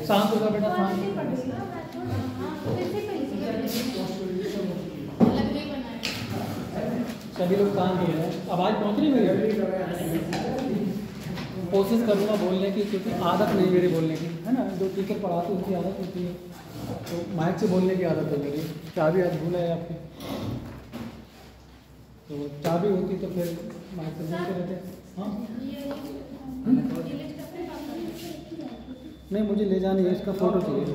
शांत होगा बेटा, शांत। सभी लोग शांत हो गए। आवाज़ पहुँच रही मेरी? कोशिश करूँगा बोलने की, क्योंकि आदत नहीं मेरी बोलने की, है ना। जो टीचर पढ़ाते हैं उसकी आदत होती है, तो माइक से बोलने की आदत है मेरी। चाबी आज भूला है आपकी, तो चाबी होती तो फिर माइक से बोलते रहते। हाँ नहीं, मुझे ले जानी है, इसका फ़ोटो चाहिए।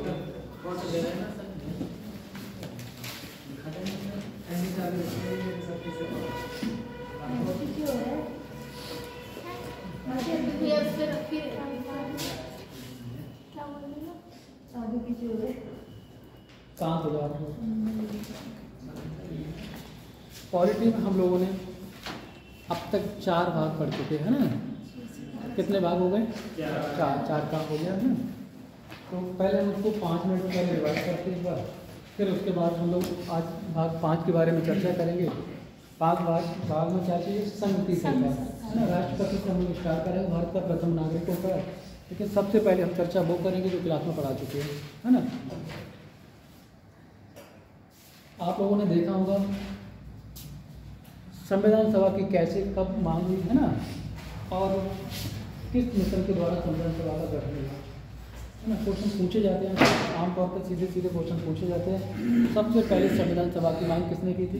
शांत हो जाओ। पॉलिटी में हम लोगों ने अब तक 4 भाग पढ़ चुके हैं ना। कितने भाग हो गए? 4 काम हो गया है ना। तो पहले हम उसको 5 मिनट में पहले रिवाइज करते हैं एक बार, फिर उसके बाद हम लोग आज भाग 5 के बारे में चर्चा करेंगे। भाग में क्या चाहिए? संगति सरकार, है ना। राष्ट्रपति से हम लोग स्टार्ट करेंगे, भारत का प्रथम नागरिक होता है। लेकिन सबसे पहले हम चर्चा वो करेंगे जो क्लास में पढ़ा चुके हैं, है ना। आप लोगों ने देखा होगा संविधान सभा की कैसे कब मांग हुई, है ना, और किस मिशन के द्वारा संविधान सभा का गठन हुआ, है ना। क्वेश्चन पूछे जाते हैं, आमतौर पर सीधे क्वेश्चन पूछे जाते हैं। सबसे पहले संविधान सभा की मांग किसने की थी?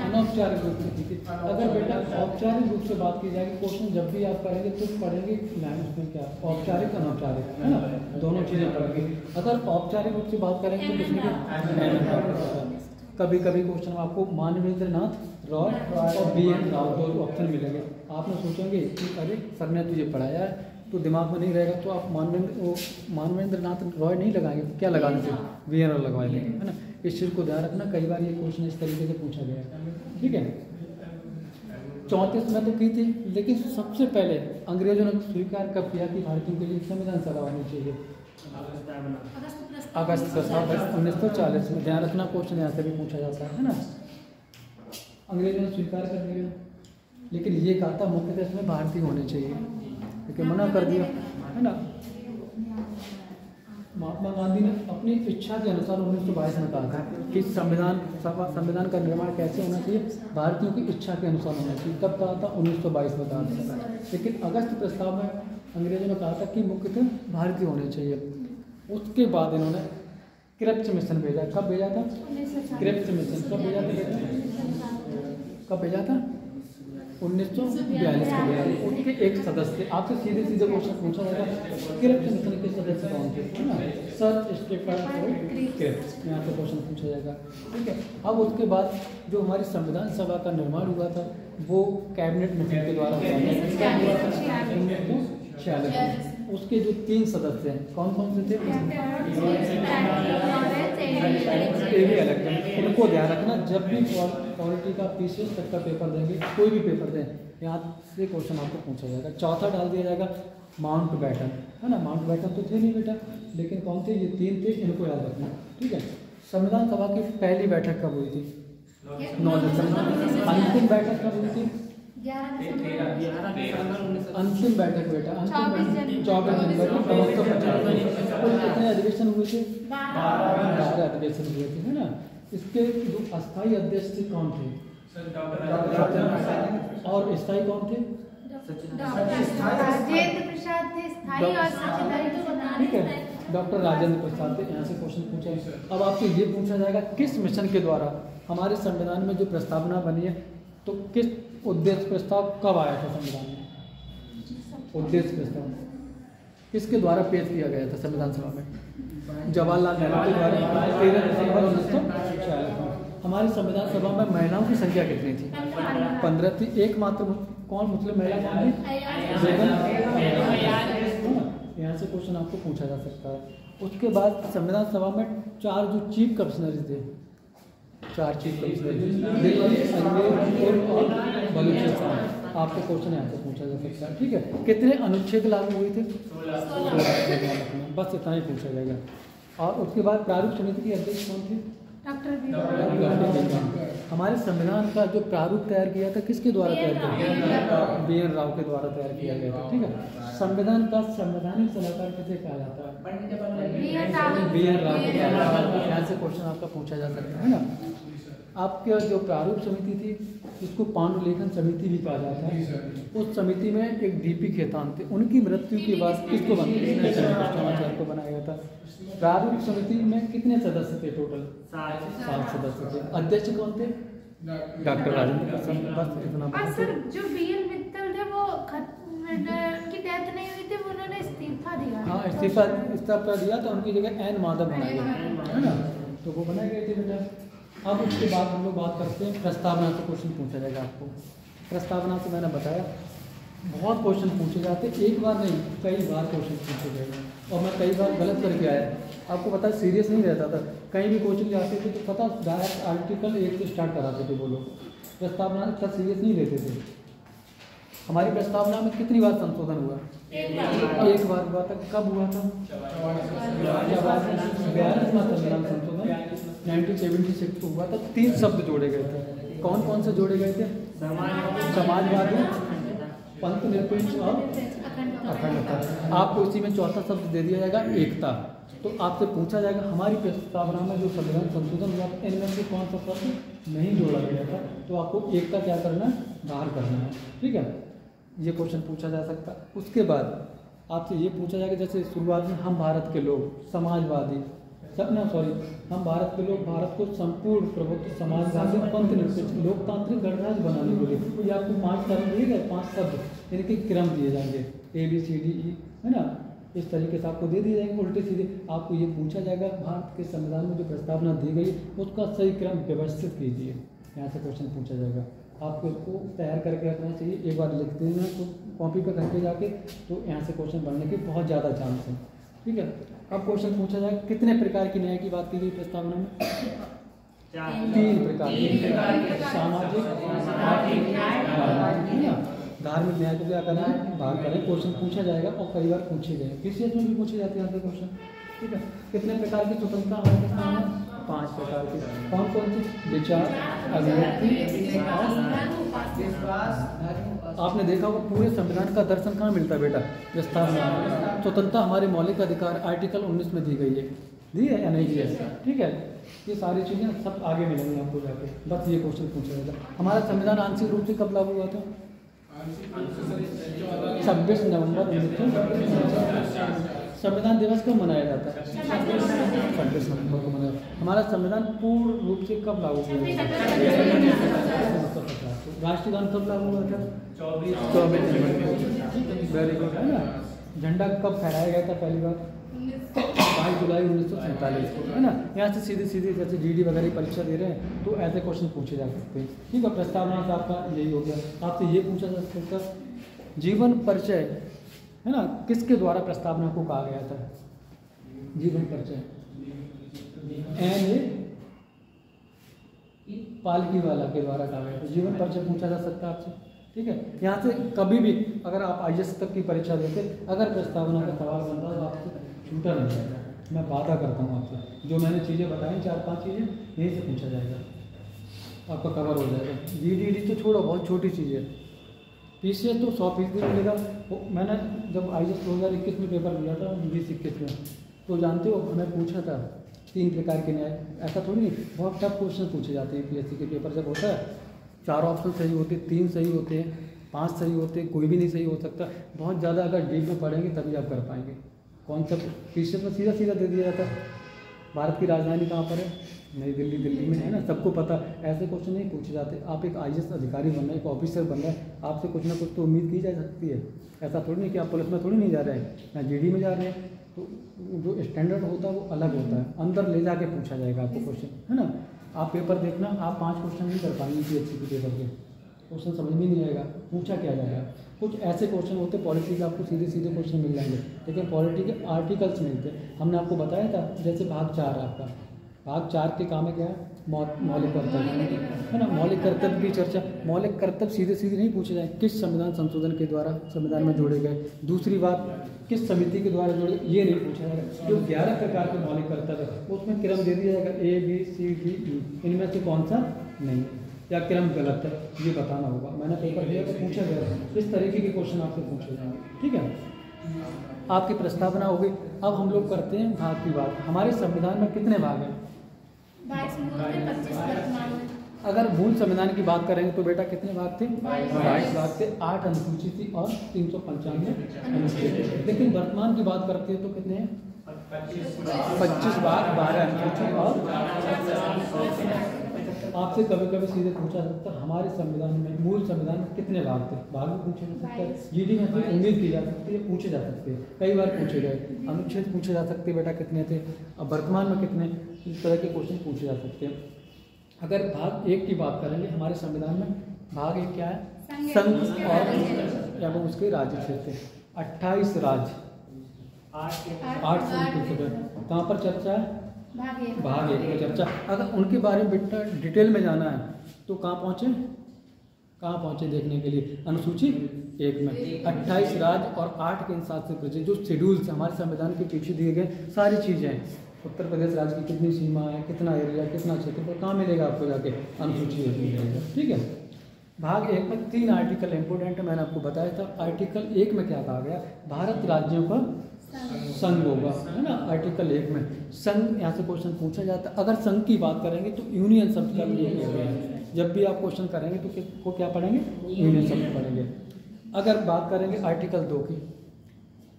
अनौपचारिक रूप से की थी। अगर बेटा औपचारिक रूप से बात की जाएगी, क्वेश्चन जब भी आप पढ़ेंगे तो पढ़ेंगे लैंग्वेज में क्या, औपचारिक अनौपचारिक, है ना, दोनों चीज़ें पढ़ेंगे। अगर औपचारिक रूप से बात करेंगे तो किसने? कभी कभी क्वेश्चन में आपको मानवेंद्र नाथ रॉय और BN राव 2 ऑप्शन मिलेंगे। आपने सोचेंगे कि अरे सर ने तुझे पढ़ाया है तो दिमाग में नहीं रहेगा, तो आप मानवेंद्र नाथ रॉय नहीं लगाएंगे, क्या लगाने से BN राव लगवा लेंगे, है ना। इस चीज़ को ध्यान रखना, कई बार ये क्वेश्चन इस तरीके से पूछा गया है, ठीक है। 34 में तो की थी, लेकिन सबसे पहले अंग्रेजों ने स्वीकार कब किया कि भारतीयों के लिए संविधान सभा होनी चाहिए? अगस्त 1940 में। ध्यान रखना, क्वेश्चन यहाँ से भी पूछा जाता है ना। अंग्रेजों ने स्वीकार कर दिया, लेकिन ये कहा था मुख्यतः इसमें भारतीय होने चाहिए, लेकिन मना कर दिया, है ना। महात्मा गांधी ने अपनी इच्छा के अनुसार 1922 में कहा था कि संविधान का निर्माण कैसे होना चाहिए? भारतीयों की इच्छा के अनुसार होना चाहिए। कब कहा था? 1922 में कहा था। लेकिन अगस्त प्रस्ताव में अंग्रेजों ने कहा था कि मुख्यतः भारतीय होने चाहिए। उसके बाद इन्होंने क्रिप्स मिशन भेजा। कब भेजा था? क्रिप्स मिशन कब भेजा था? कब भेजा था? 1942 में भेजा। उनके एक सदस्य, आपसे सीधे क्वेश्चन पूछा जाएगा, क्रिप्स मिशन के सदस्य कौन थे, है ना? सर स्टेफर्ड क्रिप्स, यहाँ से क्वेश्चन पूछा जाएगा, ठीक है। अब उसके बाद जो हमारी संविधान सभा का निर्माण हुआ था वो कैबिनेट मिशन के द्वारा हुआ था 1946। उसके जो 3 सदस्य हैं कौन कौन से थे? उनको ध्यान रखना, जब भी पॉलिटी का PCS तक का पेपर देंगे, कोई भी पेपर दें, यहाँ से क्वेश्चन आपको पूछा जाएगा। चौथा डाल दिया जाएगा माउंटबेटन, है ना। माउंटबेटन तो थे नहीं बेटा, लेकिन कौन थे? ये 3 थे, इनको याद रखना, ठीक है। संविधान सभा की पहली बैठक कब हुई थी? 9 दिसंबर। अंतिम बैठक कब हुई थी? अंतिम बैठक बेटा, अंतिम बैठक 24 जनवरी 1950। कुल कितने अधिवेशन हुए थे? 12 अधिवेशन हुए थे, है ना। इसके जो अस्थायी अध्यक्ष थे कौन थे? और स्थायी कौन थे? ठीक है, डॉक्टर राजेंद्र प्रसाद थे। यहाँ से क्वेश्चन पूछा। अब आपसे ये पूछा जाएगा किस मिशन के द्वारा हमारे संविधान में जो प्रस्तावना बनी है, तो किस उद्देश्य प्रस्ताव कब आया था संविधान में? उद्देश्य प्रस्ताव किसके द्वारा पेश किया गया था संविधान सभा में? जवाहरलाल नेहरू के द्वारा 13 दिसंबर 1946। हमारी संविधान सभा में महिलाओं की संख्या कितनी थी? 15 थी। एकमात्र कौन मुस्लिम महिला कौन थी? यहाँ से क्वेश्चन आपको पूछा जा सकता है। उसके बाद संविधान सभा में 4 जो चीफ कमिश्नर थे, 4 चीफ कमिश्नर, दिल्ली, अजमेर और बलूचिस्तान। आपको क्वेश्चन यहाँ से पूछा जा सकता है, ठीक है। कितने अनुच्छेद लागू हुए थे? 16। बस इतना ही पूछा जाएगा। और उसके बाद प्रारूप समिति के अध्यक्ष कौन थे? डॉक्टर बी हमारे संविधान का जो प्रारूप तैयार किया था किसके द्वारा तैयार किया गया? BN राव के द्वारा तैयार किया गया था। ठीक है, संविधान का संवैधानिक सलाहकार किसे कहा जाता है? BN राव। यहाँ से क्वेश्चन आपका पूछा जा सकता है ना। आपके जो प्रारूप समिति थी इसको पांडुलेखन समिति भी कहा जाता है। उस समिति में एक DP खेतान थे, उनकी मृत्यु के बाद किसको बनाया गया था? प्रारूप समिति में कितने सदस्य थे? टोटल 7 सदस्य थे। अध्यक्ष कौन थे? डॉक्टर राजेंद्र प्रसाद। बस इतना। और सर जो BL मित्तल थे वो उनकी डेथ नहीं हुई थी, उन्होंने इस्तीफा दिया। हाँ, इस्तीफा दिया तो उनकी जगह N माधव बनाया गया है ना, तो वो बनाए गए थे बेटा। अब उसके बाद हम लोग बात करते हैं प्रस्तावना से क्वेश्चन पूछा जाएगा आपको। प्रस्तावना से मैंने बताया बहुत क्वेश्चन पूछे जाते, एक बार नहीं कई बार क्वेश्चन पूछे जाएंगे, और मैं कई बार गलत करके आया। आपको पता है सीरियस नहीं रहता था, कहीं भी कोचिंग जाते थे तो पता डायरेक्ट आर्टिकल 1 से स्टार्ट कराते थे वो लोग, प्रस्तावना इतना सीरियस नहीं लेते थे। हमारी प्रस्तावना में कितनी बार संशोधन हुआ? एक बार हुआ था। कब हुआ था? 42वां संशोधन 1976 को हुआ था। 3 शब्द जोड़े गए थे। कौन कौन से जोड़े गए थे? समाजवादी, पंथ निरपेक्ष और अखंडता। आपको इसी में चौथा शब्द दे दिया जाएगा एकता। तो आपसे पूछा जाएगा हमारी प्रस्तावना में जो संविधान संशोधन हुआ था इनमें से कौन सा शब्द नहीं जोड़ा गया था, तो आपको एकता क्या करना है? बाहर करना है। ठीक है, ये क्वेश्चन पूछा जा सकता है। उसके बाद आपसे ये पूछा जाएगा, जैसे शुरुआत में हम भारत के लोग समाजवादी हम भारत के लोग भारत को संपूर्ण प्रभुत्व समाजवादी पंथ निरपेक्ष लोकतांत्रिक गणराज्य बनाने के लिए, तो ये आपको 5 शब्द दिए गए, 5 शब्द इनके क्रम दिए जाएंगे ABCDE है ना, इस तरीके से आपको दे दिए जाएंगे उल्टे सीधे। आपको ये पूछा जाएगा भारत के संविधान में जो प्रस्तावना दी गई उसका सही क्रम व्यवस्थित कीजिए, यहाँ से क्वेश्चन पूछा जाएगा। आपको इसको तैयार करके रखना चाहिए, एक बार लिख देना तो कॉपी पर करके जाके, तो यहाँ से क्वेश्चन बनने के बहुत ज़्यादा चांस है। ठीक है, अब क्वेश्चन पूछा जाएगा कितने प्रकार की न्याय की बात की गई प्रस्तावना में? 3 प्रकार की, सामाजिक, धार्मिक न्याय को क्या करना है? बाहर करें। क्वेश्चन पूछा जाएगा और कई बार पूछे गए, PCS में भी पूछे जाते हैं क्वेश्चन। ठीक है, कितने प्रकार की स्वतंत्रता हमारे प्रस्तावना में? 5 प्रकार की। कौन कौन सी? विचार, अभिव्यक्ति। आपने देखा होगा पूरे संविधान का दर्शन कहाँ मिलता है बेटा? प्रस्तावना। स्वतंत्रता हमारे मौलिक अधिकार आर्टिकल 19 में दी गई है, दी है या नहीं दी है? ठीक है, ये सारी चीज़ें सब आगे मिलेंगी आपको जाके, बस ये क्वेश्चन पूछा जाएगा। हमारा संविधान आंशिक रूप से कब लागू हुआ था? 26 नवंबर 1947। संविधान दिवस कब मनाया जाता है? 26 नवंबर को मनाया। हमारा संविधान पूर्ण रूप से कब लागू हुआ? राष्ट्रीय गान कब लागू हुआ था? 24 जनवरी को। वेरी गुड, है ना। झंडा कब फहराया गया था पहली बार? 22 जुलाई 1947 को, है ना। यहाँ से सीधे सीधे जैसे GD वगैरह परीक्षा दे रहे हैं तो ऐसे क्वेश्चन पूछे जा सकते हैं। ठीक है, प्रस्तावना से आपका यही हो गया। आपसे ये पूछा जा सकता है जीवन परिचय, है ना, किसके द्वारा प्रस्तावना को कहा गया था? जीवन परिचय NA पालकीवाला के द्वारा कहा गया था। जीवन परिचय पूछा जा सकता है आपसे। ठीक है, यहाँ से कभी भी अगर आप IAS तक की परीक्षा देते, अगर प्रस्तावना का सवाल बनता है तो आपसे छूटा नहीं जाएगा, मैं वादा करता हूँ आपसे। जो मैंने चीज़ें बताई 4-5 चीज़ें यहीं से पूछा जाएगा, आपका कवर हो जाएगा। GD तो छोड़ो, बहुत छोटी चीज़ है। PCS तो 100% मिलेगा। मैंने जब IAS 2021 में पेपर दिया था 2021 में, तो जानते हो हमें पूछा था 3 प्रकार के न्याय। ऐसा थोड़ी नहीं, बहुत टफ क्वेश्चन पूछे जाते हैं PSC के पेपर जब होता है। 4 ऑप्शन सही होते, 3 सही होते हैं, 5 सही होते हैं, कोई भी नहीं सही हो सकता। बहुत ज़्यादा अगर डीप में पढ़ेंगे तभी आप कर पाएंगे। कॉन्सेप्ट PCS में सीधा सीधा दे दिया जाता है। भारत की राजधानी कहाँ पर है? नई दिल्ली, दिल्ली में, है ना, सबको पता। ऐसे क्वेश्चन नहीं पूछे जाते। आप एक IAS अधिकारी बन रहे हैं, एक ऑफिसर बन रहे हैं, आपसे कुछ ना कुछ तो उम्मीद की जा सकती है। ऐसा थोड़ी नहीं कि आप पुलिस में थोड़ी नहीं जा रहे हैं या GD में जा रहे हैं। तो जो स्टैंडर्ड होता है वो अलग होता है, अंदर ले जाके पूछा जाएगा आपको क्वेश्चन, है ना। आप पेपर देखना, आप 5 क्वेश्चन नहीं कर पाएंगे PSC के पेपर के, क्वेश्चन समझ में नहीं आएगा, पूछा क्या जाएगा। कुछ ऐसे क्वेश्चन होते पॉलिटी के, आपको सीधे सीधे क्वेश्चन मिल जाएंगे, लेकिन पॉलिटी के आर्टिकल्स मिलते। हमने आपको बताया था जैसे भाग 4 आपका, भाग 4 के काम है क्या है? मौलिक कर्तव्य, है ना। मौलिक कर्तव्य की चर्चा, मौलिक कर्तव्य सीधे सीधे नहीं पूछे जाए, किस संविधान संशोधन के द्वारा संविधान में जोड़े गए। दूसरी बात, किस समिति के द्वारा जोड़े, ये नहीं पूछा जाएगा। जो 11 प्रकार के मौलिक कर्तव्य है उसमें क्रम दे दिया जाएगा ABCDE, इनमें से कौन सा नहीं, या क्रम गलत है, ये बताना होगा। मैंने पेपर दिया तो पूछा गया, इस तरीके के क्वेश्चन आपसे पूछे जाएंगे, ठीक है। आपकी प्रस्तावना होगी। अब हम लोग करते हैं भाग की बात। हमारे संविधान में कितने भाग हैं? 22 मूल थे, 25 वर्तमान में। अगर मूल संविधान की बात करेंगे तो बेटा कितने भाग थे? 22 भाग थे, 8 अनुसूची थी और 395 अनुच्छेद थे। लेकिन वर्तमान की बात करते हैं तो कितने हैं? 25 भाग, 12 अनुसूची और आपसे कभी कभी सीधे पूछा सकता है हमारे संविधान में, मूल संविधान में कितने भाग थे? भाग भी पूछे जा सकते हैं, जीडी में फिर उम्मीद की जा सकती है, पूछे जा सकते हैं, कई बार पूछे गए। अनुच्छेद पूछे जा सकते हैं बेटा कितने थे, अब वर्तमान में कितने, इस तरह के क्वेश्चन पूछे जा सकते हैं। अगर भाग 1 की बात करेंगे हमारे संविधान में, भाग 1 क्या है? संघ और एवं उसके राज्य क्षेत्र, 28 राज्य, 8 संघ। कहाँ पर चर्चा है? भाग 1 में चर्चा। अगर उनके बारे में बेटा डिटेल में जाना है तो कहाँ पहुँचे देखने के लिए? अनुसूची 1 में 28 राज्य और 8 के हिसाब से पूछे, जो शेड्यूल्स हमारे संविधान के पीछे दिए गए सारी चीज़ें हैं। उत्तर प्रदेश राज्य की कितनी सीमा है, कितना एरिया, कितना क्षेत्रफल, कहाँ मिलेगा आपको जाके? अनुसूची 1 में मिलेगा, ठीक है। भाग 1 में 3 आर्टिकल इंपोर्टेंट है, मैंने आपको बताया था। आर्टिकल 1 में क्या कहा गया? भारत राज्यों का संघ होगा, है ना। आर्टिकल 1 में संघ, यहाँ से क्वेश्चन पूछा जाता है। अगर संघ की बात करेंगे तो यूनियन शब्द का प्रयोग हो गया है। जब भी आप क्वेश्चन करेंगे तो को क्या पढ़ेंगे? यूनियन शब्द पढ़ेंगे। अगर बात करेंगे आर्टिकल 2 की,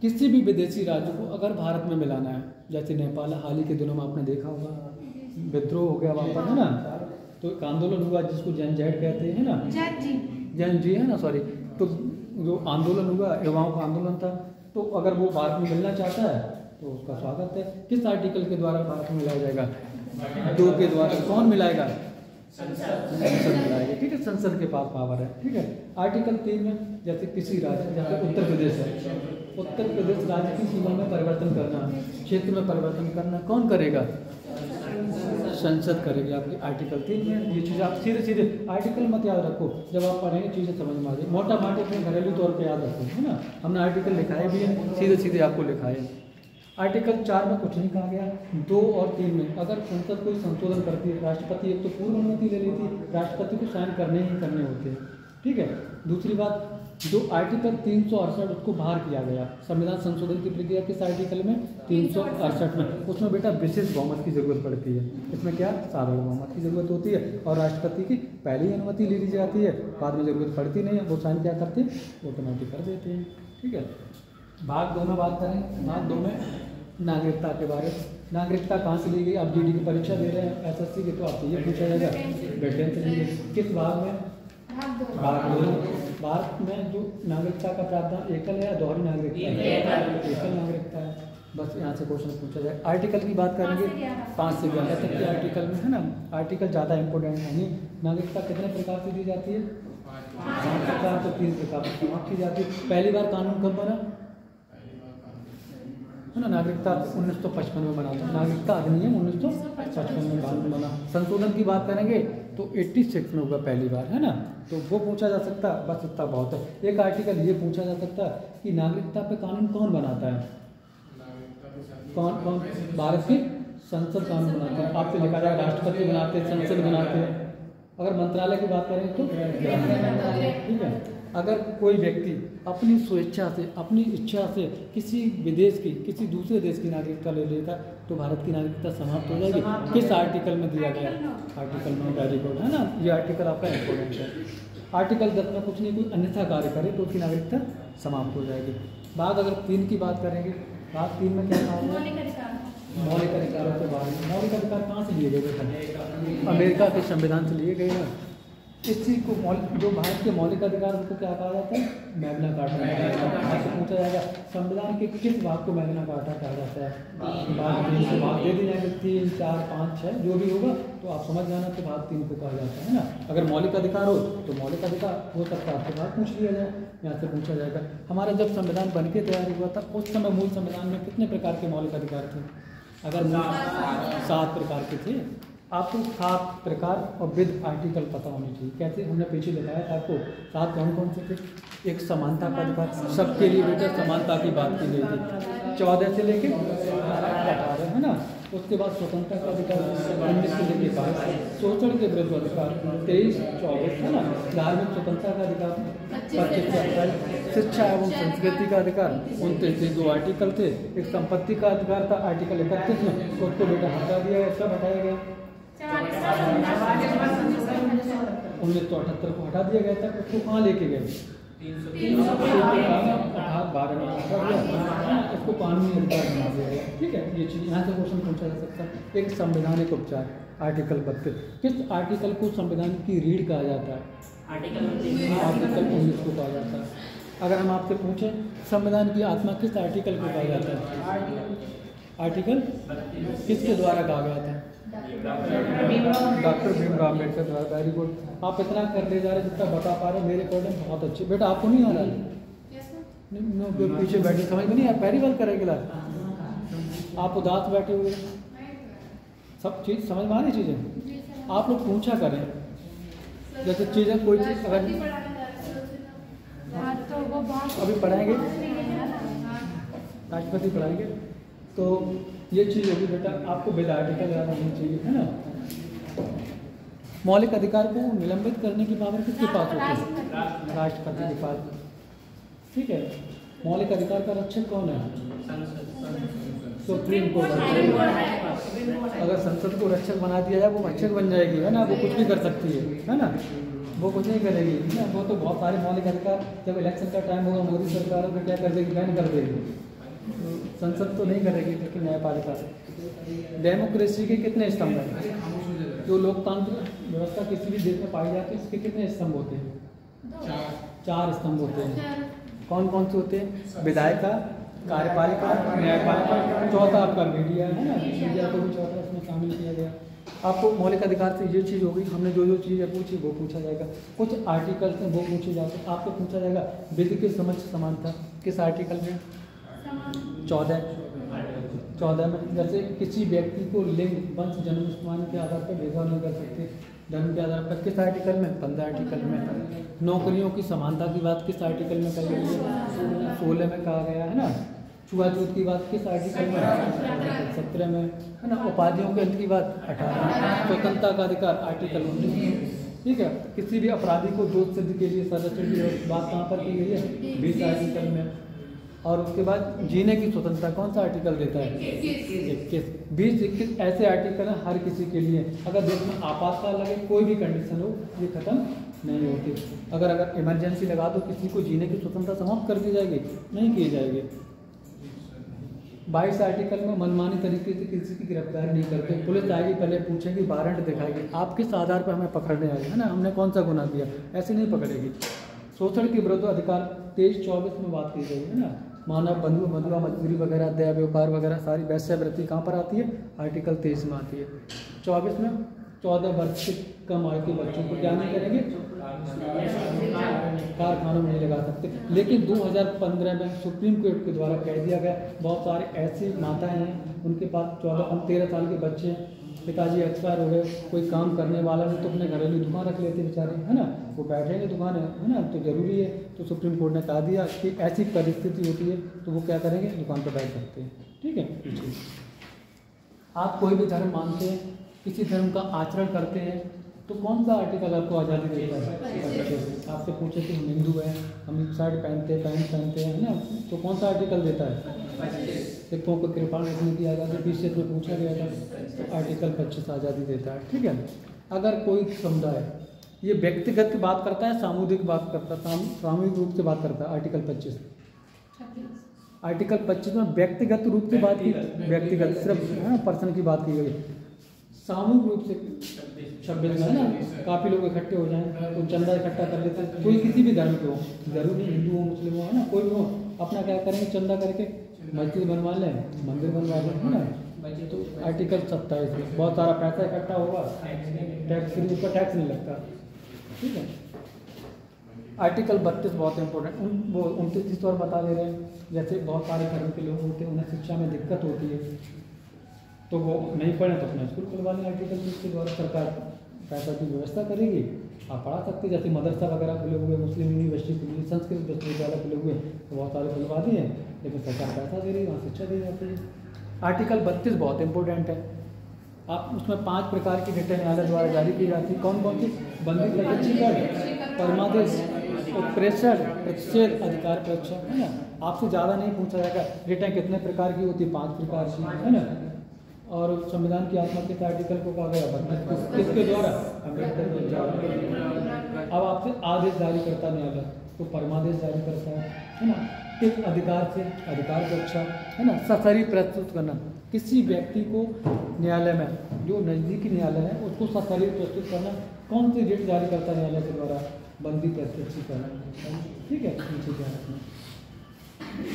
किसी भी विदेशी राज्य को अगर भारत में मिलाना है, जैसे नेपाल हाल ही के दिनों में आपने देखा होगा विद्रोह हो गया वहाँ पर, है ना, तो एक आंदोलन हुआ जिसको जनजैड कहते हैं ना, जैन जी है ना, सॉरी। तो जो आंदोलन हुआ युवाओं का आंदोलन था, तो अगर वो भारत में मिलना चाहता है तो उसका स्वागत है। किस आर्टिकल के द्वारा भारत में मिलाया जाएगा? 2 के द्वारा। कौन मिलाएगा? संसद मिलाएगी, ठीक है, संसद के पास पावर है, ठीक है। आर्टिकल 3 में जैसे किसी राज्य, जैसे उत्तर प्रदेश है, उत्तर प्रदेश राज्य की सीमा में परिवर्तन करना, क्षेत्र में परिवर्तन करना कौन करेगा? संसद करेगी आपकी। आर्टिकल 3 में ये चीज़ आप सीधे आर्टिकल मत याद रखो, जब आप पढ़ेंगे चीज़ें समझ में आ जाए, मोटा माटी अपने घरेलू तौर पे याद रखो, है ना। हमने आर्टिकल लिखाए भी हैं, सीधे आपको लिखाए। आर्टिकल 4 में कुछ नहीं कहा गया। 2 और 3 में अगर संसद कोई संशोधन करती है, राष्ट्रपति एक तो पूर्व अनुमति ले लेती है, राष्ट्रपति को साइन करने ही करने होते हैं, ठीक है। दूसरी बात, जो आर्टिकल 368 उसको बाहर किया गया संविधान संशोधन की प्रक्रिया किस आर्टिकल में? 368 में। उसमें बेटा विशेष बहुमत की जरूरत पड़ती है। इसमें क्या? साधारण बहुमत की जरूरत होती है, और राष्ट्रपति की पहले ही अनुमति ले ली जाती है, बाद में जरूरत पड़ती नहीं है, वो साइन क्या करते हैं? ऑटोमेटिक कर देते हैं, ठीक है। भाग 2 में बात करें, भाग 2 में नागरिकता के बारे में। नागरिकता कहाँ से ली गई? आप जीडी की परीक्षा दे रहे हैं SSC की, तो आपसे ये पूछा जाएगा ब्रिटेन से ली गई। किस भाग में? भाग 2। भारत में जो नागरिकता का प्रावधान एकल है या दोहरी नागरिकता है? एकल नागरिकता है। बस यहाँ से क्वेश्चन पूछा जाए। आर्टिकल की बात करेंगे 5 से 11 तक के आर्टिकल में, है ना। आर्टिकल ज़्यादा इंपॉर्टेंट है नहीं। नागरिकता कितने प्रकार से दी जाती है? 5 प्रकार, तो 3 प्रकार से समाप्त की जाती है। पहली बार कानून कब बना, है ना? नागरिकता 1955 में बना था, नागरिकता अधिनियम 1955 में कानून बना। संशोधन की बात करेंगे तो 86 में होगा पहली बार, है ना। तो वो पूछा जा सकता है, बस इतना बहुत है। एक आर्टिकल ये पूछा जा सकता है कि नागरिकता पे कानून कौन बनाता है? कौन? भारत की संसद कानून बनाते हैं। आपसे लिखा जाएगा राष्ट्रपति बनाते हैं, संसद बनाते हैं। अगर मंत्रालय की बात करें तो ठीक है। अगर कोई व्यक्ति अपनी स्वेच्छा से, अपनी इच्छा से किसी विदेश की, किसी दूसरे देश की नागरिकता ले लेता तो भारत की नागरिकता समाप्त हो जाएगी। किस आर्टिकल में दिया गया? आर्टिकल 9, वेरी गुड, है ना। ये आर्टिकल आपका इम्पोर्टेंट है। आर्टिकल 10 में कुछ नहीं, कोई अन्यथा कार्य करे तो उसकी नागरिकता समाप्त हो जाएगी। भाग अगर 3 की बात करेंगे, भाग 3 में क्या कहा हुआ? मौलिक अधिकारों से बाहर। मौलिक अधिकार कहाँ से लिए गए? अमेरिका के संविधान से लिए गए हैं। इसी को जो भारत के मौलिक अधिकार उसको क्या कहा जाता है? Magna carta. आपसे पूछा जाएगा संविधान के किस भाग को मैग्ना कार्टा कहा जाता है? भाग दे दी जाएंगे 3, 4, 5, 6 जो भी होगा, तो आप समझ जाना कि भाग 3 को कहा जाता है ना। अगर मौलिक अधिकार हो तो मौलिक अधिकार हो सकता है, आपसे भाग पूछ लिया जाए, यहाँ से पूछा जाएगा। हमारा जब संविधान बन के तैयार हुआ था उस समय मूल संविधान में कितने प्रकार के मौलिक अधिकार थे? अगर 7 प्रकार के थे, आपको 7 प्रकार और विद आर्टिकल पता होने चाहिए। कैसे, हमने पीछे बताया था आपको 7 कौन कौन से थे। एक समानता का अधिकार, सबके लिए बेटा समानता की बात की गई थी 14 से लेके 18, है ना। उसके बाद स्वतंत्रता का अधिकार 19 से लेके 22, शोषण के विरुद्ध अधिकार 23, 24, है ना। धार्मिक स्वतंत्रता का अधिकार 25 से 28, शिक्षा एवं संस्कृति का अधिकार 29 से 2 आर्टिकल थे। एक संपत्ति का अधिकार था आर्टिकल 31 में, तो उसको बेटा हटा दिया गया। कब हटाया गया? 1978 को हटा दिया गया था। उसको कहाँ लेके गए? 12 में हटा दिया, इसको कानूनी अधिकार बना दिया गया। ठीक है, ये चीज़ यहाँ से क्वेश्चन पूछा जा सकता है। एक संवैधानिक उपचार आर्टिकल 32, किस आर्टिकल को संविधान की रीढ़ कहा जाता है? आर्टिकल 19 को कहा जाता है। अगर हम आपसे पूछें संविधान की आत्मा किस आर्टिकल को कहा जाता है? आर्टिकल किसके द्वारा कहा गया था? डॉक्टर भीमराव अम्बेडकर द्वारा। वेरी गुड, आप इतना कर ले जा रहे जितना बता पा रहे, मेरे अकॉर्डिंग बहुत अच्छे। बेटा आपको नहीं आ रहा है? पीछे बैठे समझ में नहीं आया, पहली बार करेंगे क्लास। आप उदास बैठे हुए, सब चीज़ समझ में आ रही चीज़ें। आप लोग पूछा करें, जैसे चीज़ें कोई चीज़ अगर अभी पढ़ाएंगे, राष्ट्रपति पढ़ाएंगे, तो ये चीज़ होगी बेटा आपको विद आर्टिकल याद होनी चाहिए, है ना। मौलिक अधिकार को निलंबित करने की पावर किसके पास होती है? राष्ट्रपति के पास। ठीक है, मौलिक अधिकार का रक्षक कौन है? Supreme court. अगर संसद को रक्षक बना दिया जाए, वो रक्षक बन जाएगी, है ना। वो कुछ भी कर सकती है ना। वो कुछ नहीं करेगी, है ना। वो तो बहुत सारे मौलिक अधिकार, जब इलेक्शन का टाइम होगा मोदी सरकार को क्या कर देगी? बैन कर देगी। संसद तो नहीं करेगी, लेकिन न्यायपालिका से। डेमोक्रेसी के कितने स्तंभ हैं? जो लोकतांत्रिक व्यवस्था किसी भी देश में पाई जाती है, इसके कितने स्तंभ होते हैं? 4 स्तंभ होते हैं। कौन कौन से होते हैं? विधायिका, कार्यपालिका, न्यायपालिका, चौथा आपका मीडिया, है ना। मीडिया को भी चौथा इसमें शामिल किया गया। आपको मौलिक अधिकार से ये चीज़ होगी, हमने जो जो चीज़ें पूछी वो पूछा जाएगा। कुछ आर्टिकल हैं वो पूछे जाते हैं। आपको पूछा जाएगा विधि के समक्ष समानता किस आर्टिकल में? 14 में। जैसे किसी व्यक्ति को लिंग, वंश, जन्म स्थान के आधार पर भेदभाव नहीं कर सकते, धर्म के आधार पर। किस आर्टिकल में? 15 आर्टिकल में। नौकरियों की समानता की बात किस आर्टिकल में कही गई है? 16 में कहा गया, है ना। छुआछूत की बात किस आर्टिकल में? 17 में, है ना। उपाधियों के अंत की बात 18 में। स्वतंत्रता का अधिकार आर्टिकल 19। ठीक है, किसी भी अपराधी को दोष सिद्ध के लिए संरक्षण की बात कहाँ पर की गई है? 20 आर्टिकल में। और उसके बाद जीने की स्वतंत्रता कौन सा आर्टिकल देता है? 21। 20-21 ऐसे आर्टिकल हैं हर किसी के लिए। अगर देश में आपातकाल लगे, कोई भी कंडीशन हो, ये खत्म नहीं होती। अगर इमरजेंसी लगा दो, किसी को जीने की स्वतंत्रता समाप्त कर दी जाएगी? नहीं की जाएगी। 22 आर्टिकल में मनमानी तरीके से किसी की गिरफ्तारी नहीं करते। पुलिस आएगी, पहले पूछेगी, वारंट दिखाएगी, आप किस आधार पर हमें पकड़ने आए, है ना, हमने कौन सा गुनाह किया, ऐसे नहीं पकड़ेगी। शोषण के विरुद्ध अधिकार 23-24 में बात की गई है ना। मानव बंधु मधुआ मजदूरी वगैरह, दया व्यापार वगैरह सारी वैश्यावृत्ति कहाँ पर आती है? आर्टिकल 23 में आती है। 24 में 14 वर्ष से कम आयु के बच्चों को क्या नहीं करेंगे? कारखानों में नहीं लगा सकते। लेकिन 2015 में सुप्रीम कोर्ट के द्वारा कह दिया गया, बहुत सारे ऐसी माताएं हैं उनके पास 14-13 साल के बच्चे हैं, पिताजी एक्सपायर हो गए, कोई काम करने वाला नहीं, तो अपने घरेलू दुकान रख लेते बेचारे, है ना। वो बैठेंगे दुकान है ना, तो ज़रूरी है। तो सुप्रीम कोर्ट ने कहा दिया कि ऐसी परिस्थिति होती है तो वो क्या करेंगे? दुकान पर बैठ सकते हैं। ठीक है, आप कोई भी धर्म मानते हैं, किसी धर्म का आचरण करते हैं, तो कौन सा आर्टिकल आपको आज़ादी देता है? आपसे पूछे कि हम हिंदू हैं, हम शर्ट पहनते हैं, पैंट पहनते हैं, है ना, तो कौन सा आर्टिकल देता है? सिखों को कृपाण रखने की आज़ादी 20 में पूछा गया था, तो आर्टिकल 25 आज़ादी देता है। ठीक है, अगर कोई समुदाय ये व्यक्तिगत बात करता है, सामूहिक बात करता है, सामूहिक रूप से बात करता है, आर्टिकल 25। आर्टिकल 25 में व्यक्तिगत रूप से बात की, व्यक्तिगत सिर्फ पर्सन की बात की गई। सामूहिक रूप से 26 में है ना, काफ़ी लोग इकट्ठे हो जाएं, तो चंदा इकट्ठा कर लेते हैं, कोई किसी भी धर्म के हो, जरूरी हिंदू हो, मुस्लिम हो, है ना, कोई भी हो, अपना क्या करेंगे? चंदा करके मस्जिद बनवा लें, मंदिर बनवा लें, है ना। तो आर्टिकल 27 में बहुत सारा पैसा इकट्ठा होगा, टैक्स फ्री, उसका टैक्स नहीं लगता। ठीक है, आर्टिकल 32 बहुत इंपॉर्टेंट, वो 29 चीज़ और बता दे रहे हैं। जैसे बहुत सारे धर्म के लोग होते हैं, उन्हें शिक्षा में दिक्कत होती है, तो वो नहीं पढ़ें तो अपना स्कूल खुलवा लें आर्टिकल 30 के द्वारा। सरकार पैसा की व्यवस्था करेगी, आप पढ़ा सकते। जैसे मदरसा वगैरह खुले हुए, मुस्लिम यूनिवर्सिटी खुली, संस्कृत विश्वविद्यालय खुले हुए, तो बहुत सारे खुलवा दिए, लेकिन सरकार पैसा दे रही है, वहाँ शिक्षा दी जाती है। आर्टिकल 32 बहुत इंपॉर्टेंट है। आप उसमें 5 प्रकार की रिटें न्यायालय द्वारा जारी की जाती है। कौन कौन सी? बंदी प्रत्यक्षीकरण, परमादेश, उत्प्रेषण, प्रतिषेध, अधिकार परीक्षा, है ना। आपसे ज़्यादा नहीं पूछा जाएगा। रिटें कितने प्रकार की होती है? 5 प्रकार की, है ना। और संविधान की आत्मा के आर्टिकल को कहा गया 32 किसके द्वारा? अम्बेडकर के द्वारा। अब आपसे आदेश जारी करता न्यायालय, तो परमादेश जारी करता है ना। किस अधिकार से? अधिकार परीक्षा, है ना। सशरीर प्रस्तुत करना, किसी व्यक्ति को न्यायालय में, जो नज़दीकी न्यायालय है उसको सशरीर प्रस्तुत करना। कौन सी रिट जारी करता है न्यायालय के द्वारा? बंदी प्रत्यक्षीकरण, ठीक है, नीचे ध्यान रखना।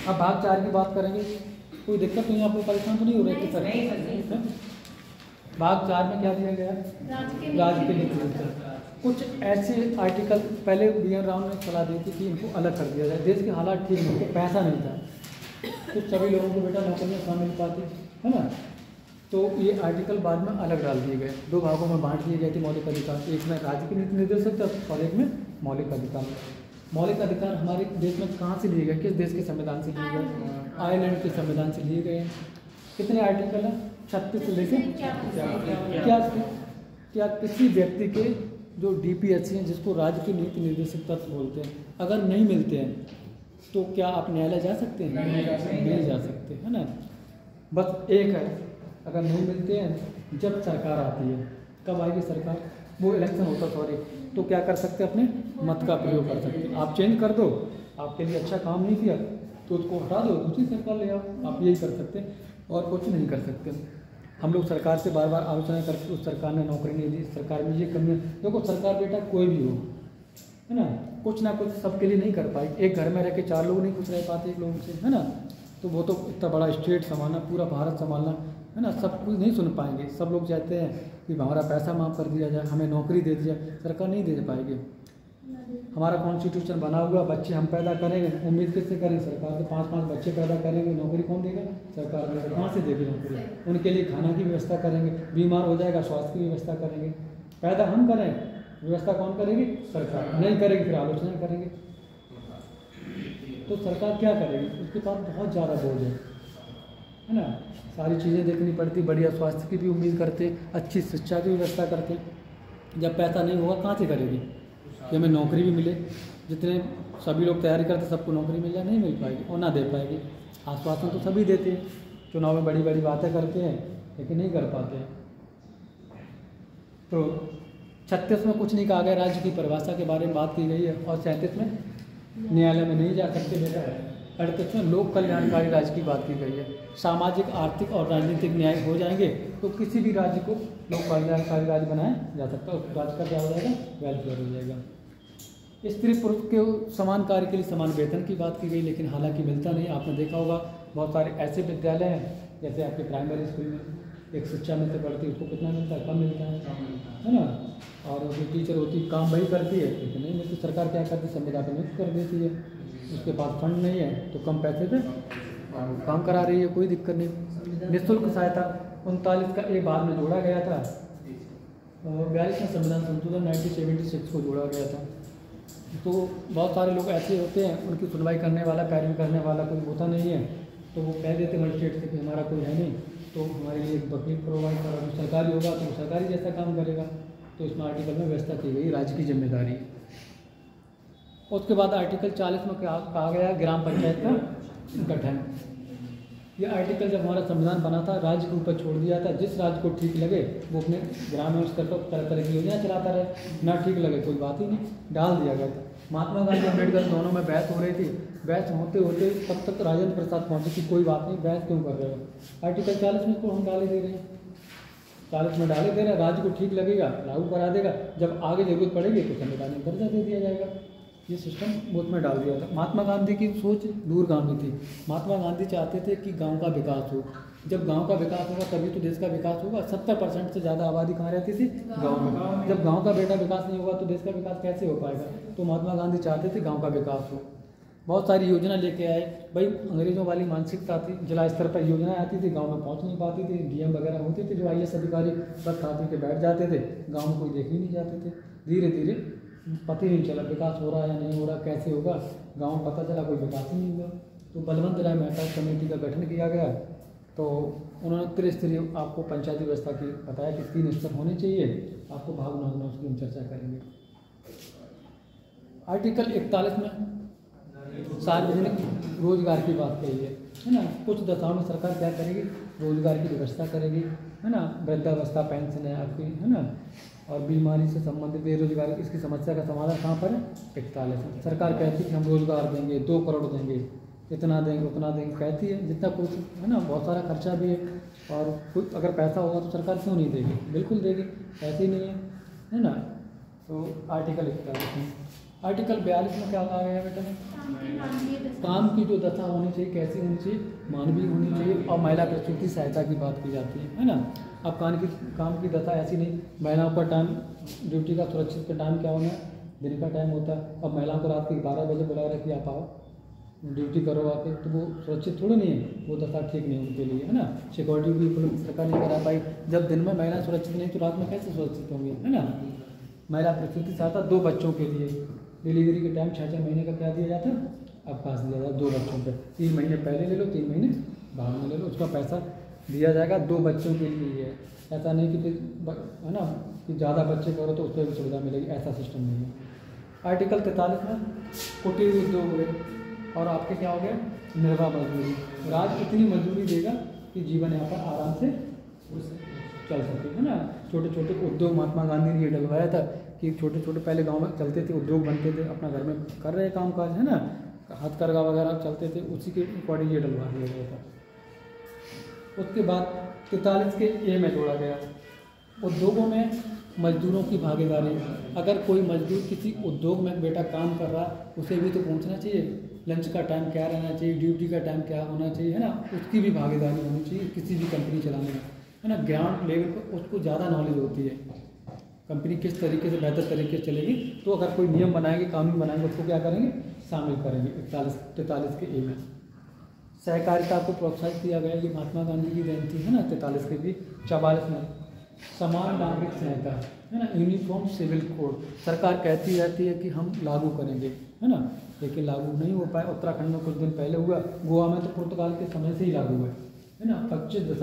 अब भाग 4 की बात करेंगे। कोई दिक्कत नहीं, आपको परेशान तो नहीं हो रही सर? भाग 4 में क्या दिया गया? राज्य के नीति। कुछ ऐसे आर्टिकल पहले BN राव ने सलाह दी थी कि इनको अलग कर दिया जाए। देश के हालात ठीक नहीं थे, पैसा नहीं था, तो सभी लोगों को बेटा नौकरी में शामिल पाते, है ना। तो ये आर्टिकल बाद में अलग डाल दिए गए, 2 भागों में बांट दिए गए थे मौलिक अधिकार। एक में राज्य के नीति निर्देशक था और एक में मौलिक अधिकार। मौलिक अधिकार हमारे देश में कहाँ से लिए गए? किस देश के संविधान से लिए गए? आयरलैंड के संविधान से लिए गए हैं। कितने आर्टिकल हैं? 36 से लेकर क्या किसी व्यक्ति के जो DPSC हैं, जिसको राज्य के नीति निर्देशक तत्व बोलते हैं, अगर नहीं मिलते हैं तो क्या आप न्यायालय जा सकते हैं? नहीं जा सकते, है ना। बस एक है, अगर नहीं मिलते हैं, जब सरकार आती है, कब आएगी सरकार? वो इलेक्शन होता, सॉरी, तो क्या कर सकते हैं? अपने मत का प्रयोग कर सकते हैं। आप चेंज कर दो, आपके लिए अच्छा काम नहीं किया तो उसको हटा दो, दूसरी सरकार ले आओ। आप यही कर सकते हैं और कुछ नहीं कर सकते। हम लोग सरकार से बार बार आलोचना करके उस सरकार ने नौकरी नहीं दी, सरकार में ये कमी है। देखो सरकार बेटा कोई भी हो, है ना, कुछ ना कुछ सबके लिए नहीं कर पाई। एक घर में रह के 4 लोग नहीं खुश रह पाते एक लोगों से, है ना। तो वो तो इतना बड़ा स्टेट संभालना, पूरा भारत संभालना, है ना, सब कुछ नहीं सुन पाएंगे। सब लोग चाहते हैं कि हमारा पैसा माफ़ कर दिया जाए, हमें नौकरी दे दी जाए, सरकार नहीं दे पाएगी। हमारा कॉन्स्टिट्यूशन बना हुआ, बच्चे हम पैदा करेंगे, उम्मीद किससे करें? सरकार से। 5-5 बच्चे पैदा करेंगे, नौकरी कौन देगा? सरकार देगा। कहाँ से देगी नौकरी? उनके लिए खाना की व्यवस्था करेंगे, बीमार हो जाएगा स्वास्थ्य की व्यवस्था करेंगे। पैदा हम करें, व्यवस्था कौन करेगी? सरकार। नहीं करेगी फिर आलोचना करेंगे। तो सरकार क्या करेगी? उसके पास बहुत ज़्यादा बोझ है ना। सारी चीज़ें देखनी पड़ती, बढ़िया स्वास्थ्य की भी उम्मीद करते, अच्छी शिक्षा की व्यवस्था करते। जब पैसा नहीं होगा कहाँ से करेगी कि हमें नौकरी भी मिले? जितने सभी लोग तैयारी करते सबको नौकरी मिल जाए, नहीं मिल पाएगी और ना दे पाएगी। आश्वासन तो सभी देते हैं, चुनाव में बड़ी बड़ी बातें करते हैं, लेकिन नहीं कर पाते हैं। तो 36 में कुछ नहीं कहा गया, राज्य की परिभाषा के बारे में बात की गई है। और 37 में न्यायालय में नहीं जा सकते बेटा। 38 में लोक कल्याणकारी राज्य की बात की गई है। सामाजिक, आर्थिक और राजनीतिक न्याय हो जाएंगे तो किसी भी राज्य को लोक कल्याणकारी राज्य बनाया जा सकता है। उस राज्य का क्या हो जाएगा? वेलफेयर हो जाएगा। स्त्री पुरुष के समान कार्य के लिए समान वेतन की बात की गई, लेकिन हालांकि मिलता नहीं। आपने देखा होगा बहुत सारे ऐसे विद्यालय हैं, जैसे आपके प्राइमरी स्कूल में एक शिक्षा मित्र पढ़ती है, उसको कितना मिलता है? कम मिलता है ना। और जो टीचर होती है काम वही करती है, लेकिन नहीं मिलती। सरकार क्या करती है? संविदा पर नियुक्त कर देती है। उसके पास फंड नहीं है तो कम पैसे पे काम करा रही है, कोई दिक्कत नहीं। निःशुल्क सहायता 39 का एक बाद में जोड़ा गया था, 42 में संविधान संशोधन 1976 को जोड़ा गया था। तो बहुत सारे लोग ऐसे होते हैं, उनकी सुनवाई करने वाला, कार्य करने वाला कोई होता नहीं है, तो वो कह देते मजिस्ट्रेट से कि हमारा कोई है नहीं, तो हमारे लिए एक वकील प्रोवाइड करा। जो सरकारी होगा तो वो सरकारी जैसा काम करेगा। तो इसमें आर्टिकल में व्यवस्था की गई राज्य की जिम्मेदारी। उसके बाद आर्टिकल 40 में क्या कहा गया? ग्राम पंचायत का गठन। ये आर्टिकल जब हमारा संविधान बना था, राज्य के ऊपर छोड़ दिया था। जिस राज्य को ठीक लगे वो अपने ग्राम में स्तर पर तरह तरह की योजना चलाता रहे, ना ठीक लगे कोई बात ही नहीं, डाल दिया गया था। महात्मा गांधी अम्बेडकर दोनों में बहस हो रही थी। बहस होते होते तब तक राजेंद्र प्रसाद पहुंचे कि कोई बात नहीं, बहस क्यों कर रहे हो? आर्टिकल 40 में इसको हम डाले दे रहे हैं, 40 में डाले दे रहे हैं। राज्य को ठीक लगेगा लागू करा देगा, जब आगे जरूरत पड़ेगी तो संविधान में दर्जा दे दिया जाएगा। ये सिस्टम वो में डाल दिया था। महात्मा गांधी की सोच दूरगामी थी। महात्मा गांधी चाहते थे कि गांव का विकास हो। जब गांव का विकास होगा तभी तो देश का विकास होगा। 70% से ज़्यादा आबादी कहाँ रहती थी? गांव में। जब गांव का बेटा विकास नहीं होगा तो देश का विकास कैसे हो पाएगा? तो महात्मा गांधी चाहते थे गांव का विकास हो। बहुत सारी योजना लेके आए। भाई अंग्रेजों वाली मानसिकता थी, जिला स्तर पर योजनाएं आती थी, गांव में पहुंच नहीं पाती थी। डीएम वगैरह होते थे जो आईएएस अधिकारी, बस खा के बैठ जाते थे, गांव में कोई देख ही नहीं जाते थे। धीरे धीरे पता ही नहीं चला विकास हो रहा है या नहीं हो रहा, कैसे होगा, गाँव में पता चला कोई विकास ही नहीं हुआ। तो बलवंत राय मेहता कमेटी का गठन किया गया। तो उन्होंने त्रिस्तरीय आपको पंचायती व्यवस्था की बताया कि 3 स्तर होने चाहिए। आपको भाग 9 में उसकी हम चर्चा करेंगे। आर्टिकल 41 में सार्वजनिक रोजगार की बात कही है ना। कुछ दशाओं में सरकार क्या करेगी, रोजगार की व्यवस्था करेगी, है ना। वृद्धावस्था पेंशन है आपकी, है ना। और बीमारी से संबंधित बेरोजगारी, इसकी समस्या का समाधान कहाँ पर है, 41 में। सरकार कहती है कि हम रोजगार देंगे, 2 करोड़ देंगे, इतना देंगे उतना देंगे, कहती है जितना कुछ, है ना। बहुत सारा खर्चा भी है, और कुछ अगर पैसा होगा तो सरकार क्यों नहीं देगी, बिल्कुल देगी, ऐसे ही नहीं है ना। तो आर्टिकल 41 में। आर्टिकल 42 में क्या कहा गया बेटा, काम की जो दशा होनी चाहिए कैसी होनी चाहिए, मानवीय होनी चाहिए। और महिला प्रसूति सहायता की बात की जाती है ना। अब काम की दशा ऐसी नहीं, महिलाओं का टाइम ड्यूटी का सुरक्षित का टाइम क्या होना है, दिन का टाइम होता है। अब महिलाओं को रात के 12 बजे बुला रहे कि आप आओ ड्यूटी करो आके, तो वो सुरक्षित थोड़ी नहीं है, वो दशा ठीक नहीं उनके लिए, है ना। सिक्योरिटी भी उपलब्ध सरकार नहीं करा पाई। जब दिन में महिला सुरक्षित नहीं तो रात में कैसे सुरक्षित होंगी, है ना। महिला प्रसूति सहायता 2 बच्चों के लिए, डिलीवरी के टाइम 6 महीने का क्या दिया जाता है, अवकाश दिया जाता है 2 बच्चों पे। 3 महीने पहले ले लो, 3 महीने बाद में ले लो, उसका पैसा दिया जाएगा। 2 बच्चों के लिए है, ऐसा नहीं कि है ना कि ज़्यादा बच्चे करो तो उस पर भी सुविधा मिलेगी, ऐसा सिस्टम नहीं है। आर्टिकल 43 में कुटीर उद्योग हुए और आपके क्या हो गया, निर्वाह मजदूरी। राज्य इतनी मजदूरी देगा कि जीवन यहाँ पर आराम से चल सके, है ना। छोटे छोटे उद्योग महात्मा गांधी ने ये डलवाया था कि छोटे छोटे पहले गांव में चलते थे, उद्योग बनते थे, अपना घर में कर रहे काम काज, है ना, हथकरघा वगैरह चलते थे, उसी के अकॉर्डिंग ये डलवा दिया गया था। उसके बाद 43 के ए में जोड़ा गया, उद्योगों में मजदूरों की भागीदारी। अगर कोई मजदूर किसी उद्योग में बेटा काम कर रहा है, उसे भी तो पूछना चाहिए लंच का टाइम क्या रहना चाहिए, ड्यूटी का टाइम क्या होना चाहिए, है ना। उसकी भी भागीदारी होनी चाहिए किसी भी कंपनी चलाने में, है ना। ग्राउंड लेवल पर उसको ज़्यादा नॉलेज होती है कंपनी किस तरीके से बेहतर तरीके से चलेगी। तो अगर कोई नियम बनाएंगे, कानून बनाएंगे, उसको क्या करेंगे, शामिल करेंगे। 43 के ए में सहकारिता को प्रोत्साहित किया गया, ये महात्मा गांधी की देन थी, है ना। 43 के भी। 44 में समान नागरिक संहिता, है ना, यूनिफॉर्म सिविल कोड। सरकार कहती रहती है कि हम लागू करेंगे, है ना, लेकिन लागू नहीं हो पाए। उत्तराखंड में कुछ दिन पहले हुआ, गोवा में तो पुर्तगाल के समय से ही लागू हुआ, है ना। 27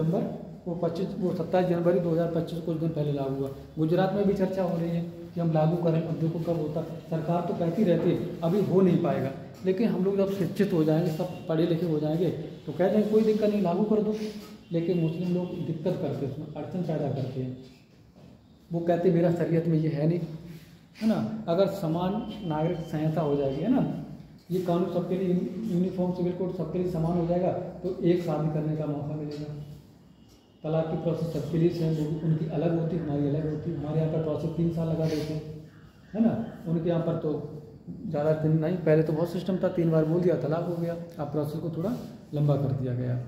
जनवरी 2025 कुछ दिन पहले लागू हुआ। गुजरात में भी चर्चा हो रही है कि हम लागू करें, उद्योग को कब होता। सरकार तो कहती रहती है अभी हो नहीं पाएगा, लेकिन हम लोग जब शिक्षित हो जाएंगे, सब पढ़े लिखे हो जाएंगे, तो कहते हैं कोई दिक्कत नहीं, लागू कर दो। लेकिन मुस्लिम लोग दिक्कत करते हैं, उसमें अड़चन पैदा करते हैं। वो कहते मेरा शरीयत में ये है नहीं, है ना। अगर समान नागरिक संहिता हो जाएगी, है ना, ये कानून सबके लिए, यूनिफॉर्म सिविल कोड सबके लिए समान हो जाएगा, तो एक शादी करने का मौका मिलेगा। तलाक की प्रोसेस सबके लिए सेम होगी, उनकी अलग होती, हमारी अलग होती। हमारे यहाँ पर प्रोसेस 3 साल लगा देते हैं, है ना। उनके यहाँ पर तो ज़्यादा दिन नहीं, पहले तो बहुत सिस्टम था, 3 बार बोल दिया तलाक हो गया। अब प्रोसेस को थोड़ा लंबा कर दिया गया।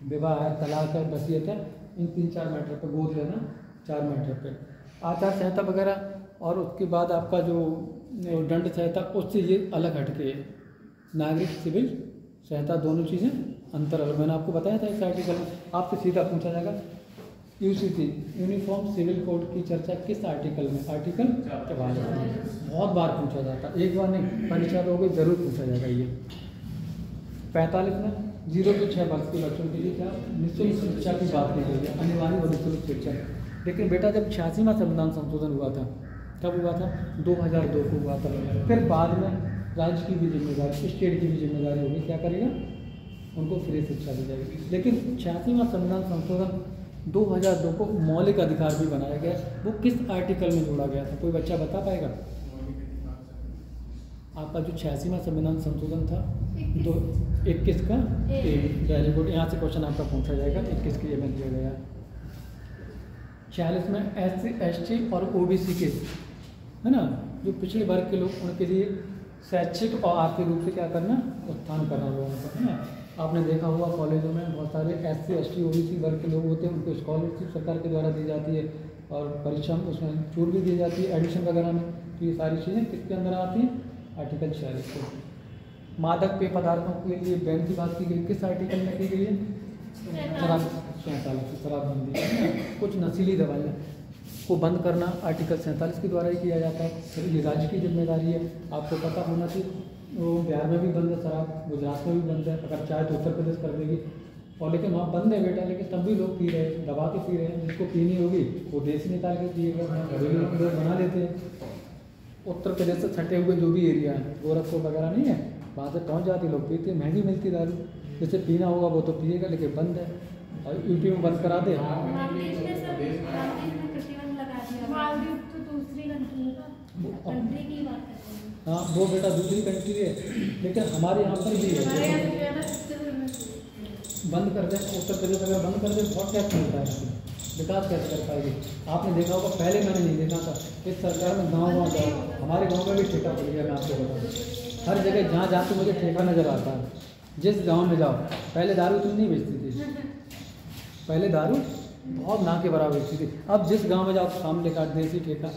विवाह है, तलाक है, वसीयत है, इन 3-4 मैटर पर, गोद लेना 4 मैटर पर, आचार संहिता वगैरह। और उसके बाद आपका जो दंड संहिता, उससे ये अलग हटके है। नागरिक सिविल संहिता दोनों चीज़ें अंतर अलग। मैंने आपको बताया था इस आर्टिकल में, आपसे सीधा पूछा जाएगा यूसीसी यूनिफॉर्म सिविल कोड की चर्चा किस आर्टिकल में, आर्टिकल 44 में। बहुत बार पूछा जाता, एक बार नहीं, परीक्षा हो गई जरूर पूछा जाएगा ये। 45 में 0 से 6 वर्ष के बच्चों के लिए क्या निःशुल्क शिक्षा की बात की गई है, अनिवार्य और निःशुल्क शिक्षा। लेकिन बेटा जब 86वां संविधान संशोधन हुआ था, कब हुआ था, 2002 को हुआ था। फिर बाद में राज्य की भी जिम्मेदारी, स्टेट की भी जिम्मेदारी होगी, क्या करेगा, उनको फ्री शिक्षा दी जाएगी। लेकिन 86वां संविधान संशोधन 2002 को मौलिक अधिकार भी बनाया गया, वो किस आर्टिकल में जोड़ा गया था, कोई बच्चा बता पाएगा। आपका जो 86वां संविधान संशोधन था, 21 का वेरी गुड, यहाँ से क्वेश्चन आपका पूछा जाएगा, 21 के में दिया गया। 46 में SC ST और OBC के, है ना, जो पिछड़े वर्ग के लोग, उनके लिए शैक्षिक और आर्थिक रूप से क्या करना, उत्थान करना लोगों का, है ना। आपने देखा हुआ कॉलेजों में बहुत सारे SC ST OBC वर्ग के लोग होते हैं, उनको स्कॉलरशिप सरकार के द्वारा दी जाती है और परीक्षा में उसमें छूट भी दी जाती है एडमिशन वगैरह में। तो ये सारी चीज़ें किसके अंदर आती हैं, आर्टिकल 46 को। मादक पेय पदार्थों के लिए बैन की बात की गई, किस आर्टिकल में की गई है? 47 शराबबंदी। कुछ नशीली दवाइयाँ को बंद करना आर्टिकल 47 के द्वारा ही किया जाता है। तो ये राज्य की जिम्मेदारी है, आपको पता होना चाहिए। वो बिहार में भी बंद है शराब, गुजरात में भी बंद है, अगर चाहे तो उत्तर प्रदेश कर देगी। और लेकिन वहाँ बंद है बेटा, लेकिन तब भी लोग पी रहे हैं, दबा के पी रहे हैं। जिसको पीनी होगी वो देश निकाल के पिएगा, घरेलू लोग बना लेते हैं। उत्तर प्रदेश से छटे हुए जो भी एरिया है, गोरखपुर वगैरह नहीं है, वहाँ से पहुँच जाती, लोग पीते, महंगी मिलती दारू। जिसे पीना होगा वो तो पिएगा, लेकिन बंद है। और यूपी में बंद करा दे। मालदीव तो दूसरी कंट्री की बात करते हैं। हाँ वो बेटा दूसरी कंट्री है, लेकिन हमारे यहाँ पर भी है। बंद कर दें उत्तर प्रदेश, अगर बंद कर दें बहुत टैक्स मिलता है, विकास कैसे कर पाएगी? आपने देखा होगा, पहले मैंने नहीं देखा था, इस सरकार में गाँव जाओ, हमारे गाँव में भी ठेका पड़ गया। मैं आपको बताऊँ, हर जगह जहाँ जाके मुझे ठेका नज़र आता है। जिस गाँव में जाओ, पहले दारू तुम नहीं बेचती थी, पहले दारू बहुत ना के बराबर बेचती थी। अब जिस गांव में जाओ सामने का देसी ठेका,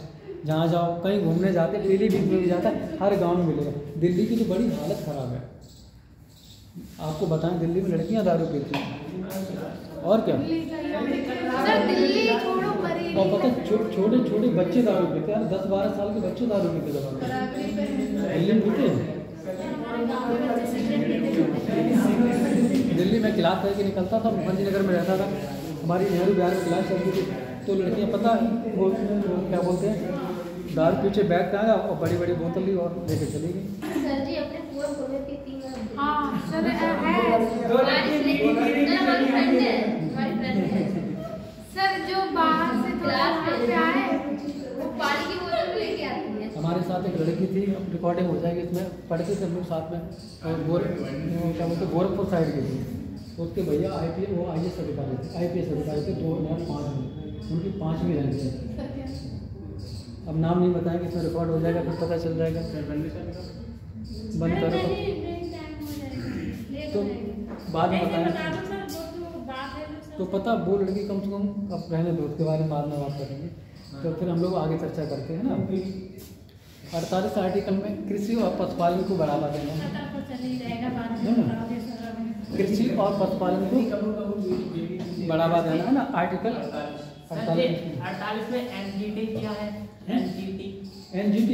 जहाँ जाओ, कहीं घूमने जाते, पीलीभीत में भी जाता है, हर गांव में मिलेगा। दिल्ली की तो बड़ी हालत ख़राब है, आपको बताएं, दिल्ली में लड़कियां दारू पीती हैं और क्या। और पता छोटे छोटे बच्चे दारू पीते हैं, 10-12 साल के बच्चे दारू पीते हैं। दिल्ली में पीते हैं। दिल्ली में क्लास करके निकलता था, मुखर्जी नगर में रहता था, हमारी नेहरू बिहार में क्लास चलती थी, तो लड़कियाँ पता वो क्या बोलते हैं, दारू पीछे बैग पे आया और बड़ी बड़ी बोतल ली और लेके चली गई। सर जी अपने पूरा पूरे पीती हैं। हाँ सर है, हमारी फ्रेंड है सर जो बाहर से क्लास पे आए वो पानी की बोतल लेके आती है। हमारे साथ एक लड़की थी, रिकॉर्डिंग हो जाएगी इसमें, पढ़ते थे हम लोग साथ में, और क्या बोलते गोरखपुर साइड के थे। उसके भैया वो IAS अधिकारी थे, IPS अधिकारी थे, 2005 में, उनकी 5वीं रैंक थी। अब नाम नहीं बताएंगे, इसमें रिकॉर्ड हो जाएगा, फिर पता चल जाएगा। बंद करो तो बाद में बताएंगे। तो पता वो लड़की कम से कम, अब रहने दो, उसके बारे में बाद में बात करेंगे। तो फिर हम लोग आगे चर्चा करते हैं ना। 48 आर्टिकल में कृषि और पशुपालन को बढ़ावा देना है ना, कृषि और पशुपालन को बढ़ावा देना है ना। आर्टिकल 48 में NGT क्या है? NGT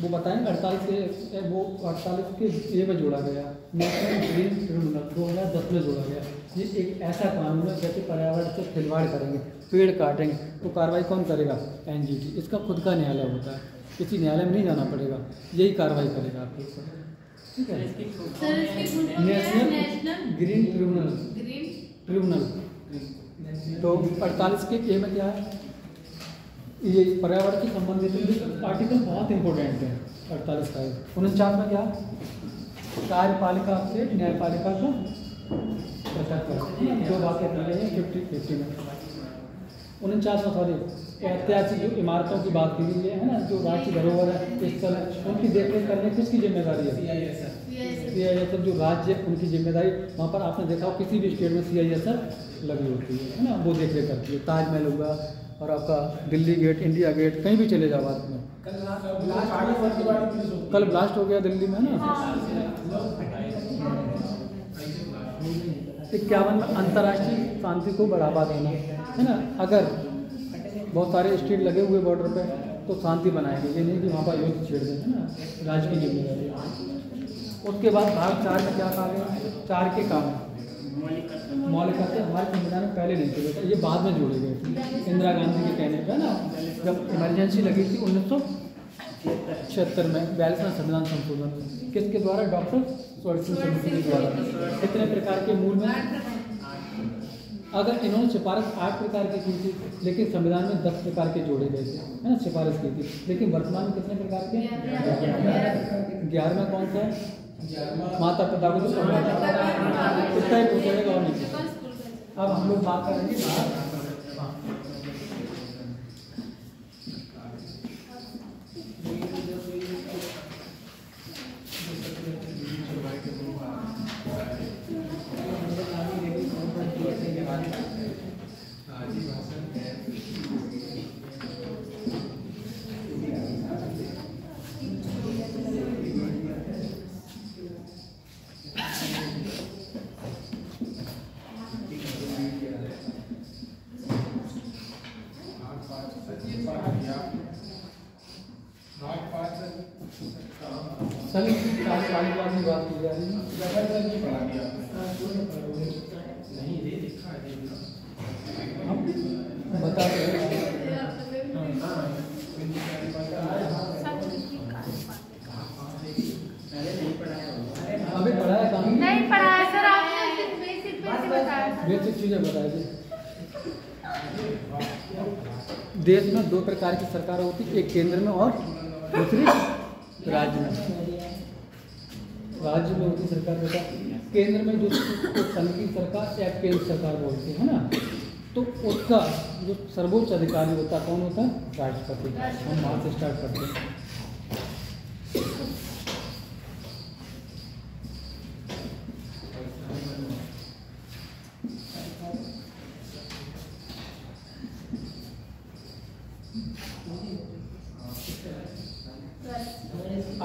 वो बताएं। 48 के ए में जोड़ा गया, नेशनल ग्रीन ट्रिब्यूनल 2010 में जोड़ा गया। ये एक ऐसा कानून है जैसे पर्यावरण से खिलवाड़ करेंगे, पेड़ काटेंगे तो कार्रवाई कौन करेगा? NGT। इसका खुद का न्यायालय होता है, किसी न्यायालय में नहीं जाना पड़ेगा, यही कार्रवाई करेगा आपके ऊपर, ठीक है। National green tribunal. तो 48 के ए में क्या है, ये पर्यावरण से संबंधित आर्टिकल बहुत इंपॉर्टेंट है। 48 का 49 में क्या, कार्यपालिका से न्यायपालिका को पृथक करें, जो बातें कर रहे हैं 50-50 में। 49 में सॉरी, ऐतिहासिक जो इमारतों की बात की गई है ना, जो राष्ट्रीय धरोहर है, इस तरह उनकी देखरेख करने किसकी जिम्मेदारी है? CISF जो राज्य है उनकी जिम्मेदारी। वहाँ पर आपने देखा हो किसी भी स्टेट में CISF लगी होती है ना, वो देखरेख करती है। ताजमहल हुआ और आपका दिल्ली गेट, इंडिया गेट, कहीं भी चले जाओ भारत में। कल ब्लास्ट हो गया दिल्ली में ना। 51 में अंतर्राष्ट्रीय शांति को बढ़ावा देना है ना। अगर बहुत सारे स्टेट लगे हुए बॉर्डर पे तो शांति बनाएंगे, ये नहीं कि वहाँ पर युद्ध छेड़ दें, है ना, राज्य की जिम्मेदारी। उसके बाद भाग 4 में क्या कहा गया? 4 के काम मौलिक अधिकार हमारे संविधान में पहले नहीं थे बेटा, ये बाद में जोड़े गए थे इंदिरा गांधी के कहने पर ना, जब इमरजेंसी लगी थी 1976 में 42वां संविधान संशोधन, किसके द्वारा? डॉक्टर स्वर्ण समिति के द्वारा। कितने प्रकार के मूल में, अगर इन्होंने सिफारिश 8 प्रकार की की थी, लेकिन संविधान में 10 प्रकार के जोड़े गए थे, है ना, सिफारिश की थी। लेकिन वर्तमान में कितने प्रकार के? 11वां कौन सा है? माता पिता को तो कितना ही पूछेगा और नहीं। अब हम लोग बात करेंगे बता दो अभी पढ़ाया कहाँ? नहीं पढ़ाया सर, आपने बेसिक बताया सर। बेसिक चीजें बताई थी। देश में दो प्रकार की सरकार होती है, एक केंद्र में और दूसरी राज्य में। राज्य में होती सरकार बेटा, केंद्र में जो संघ की सरकार या केंद्र सरकार बोलती है ना, तो उसका जो सर्वोच्च अधिकारी होता है कौन होता है? राष्ट्रपति। हम वहाँ से स्टार्ट करते हैं।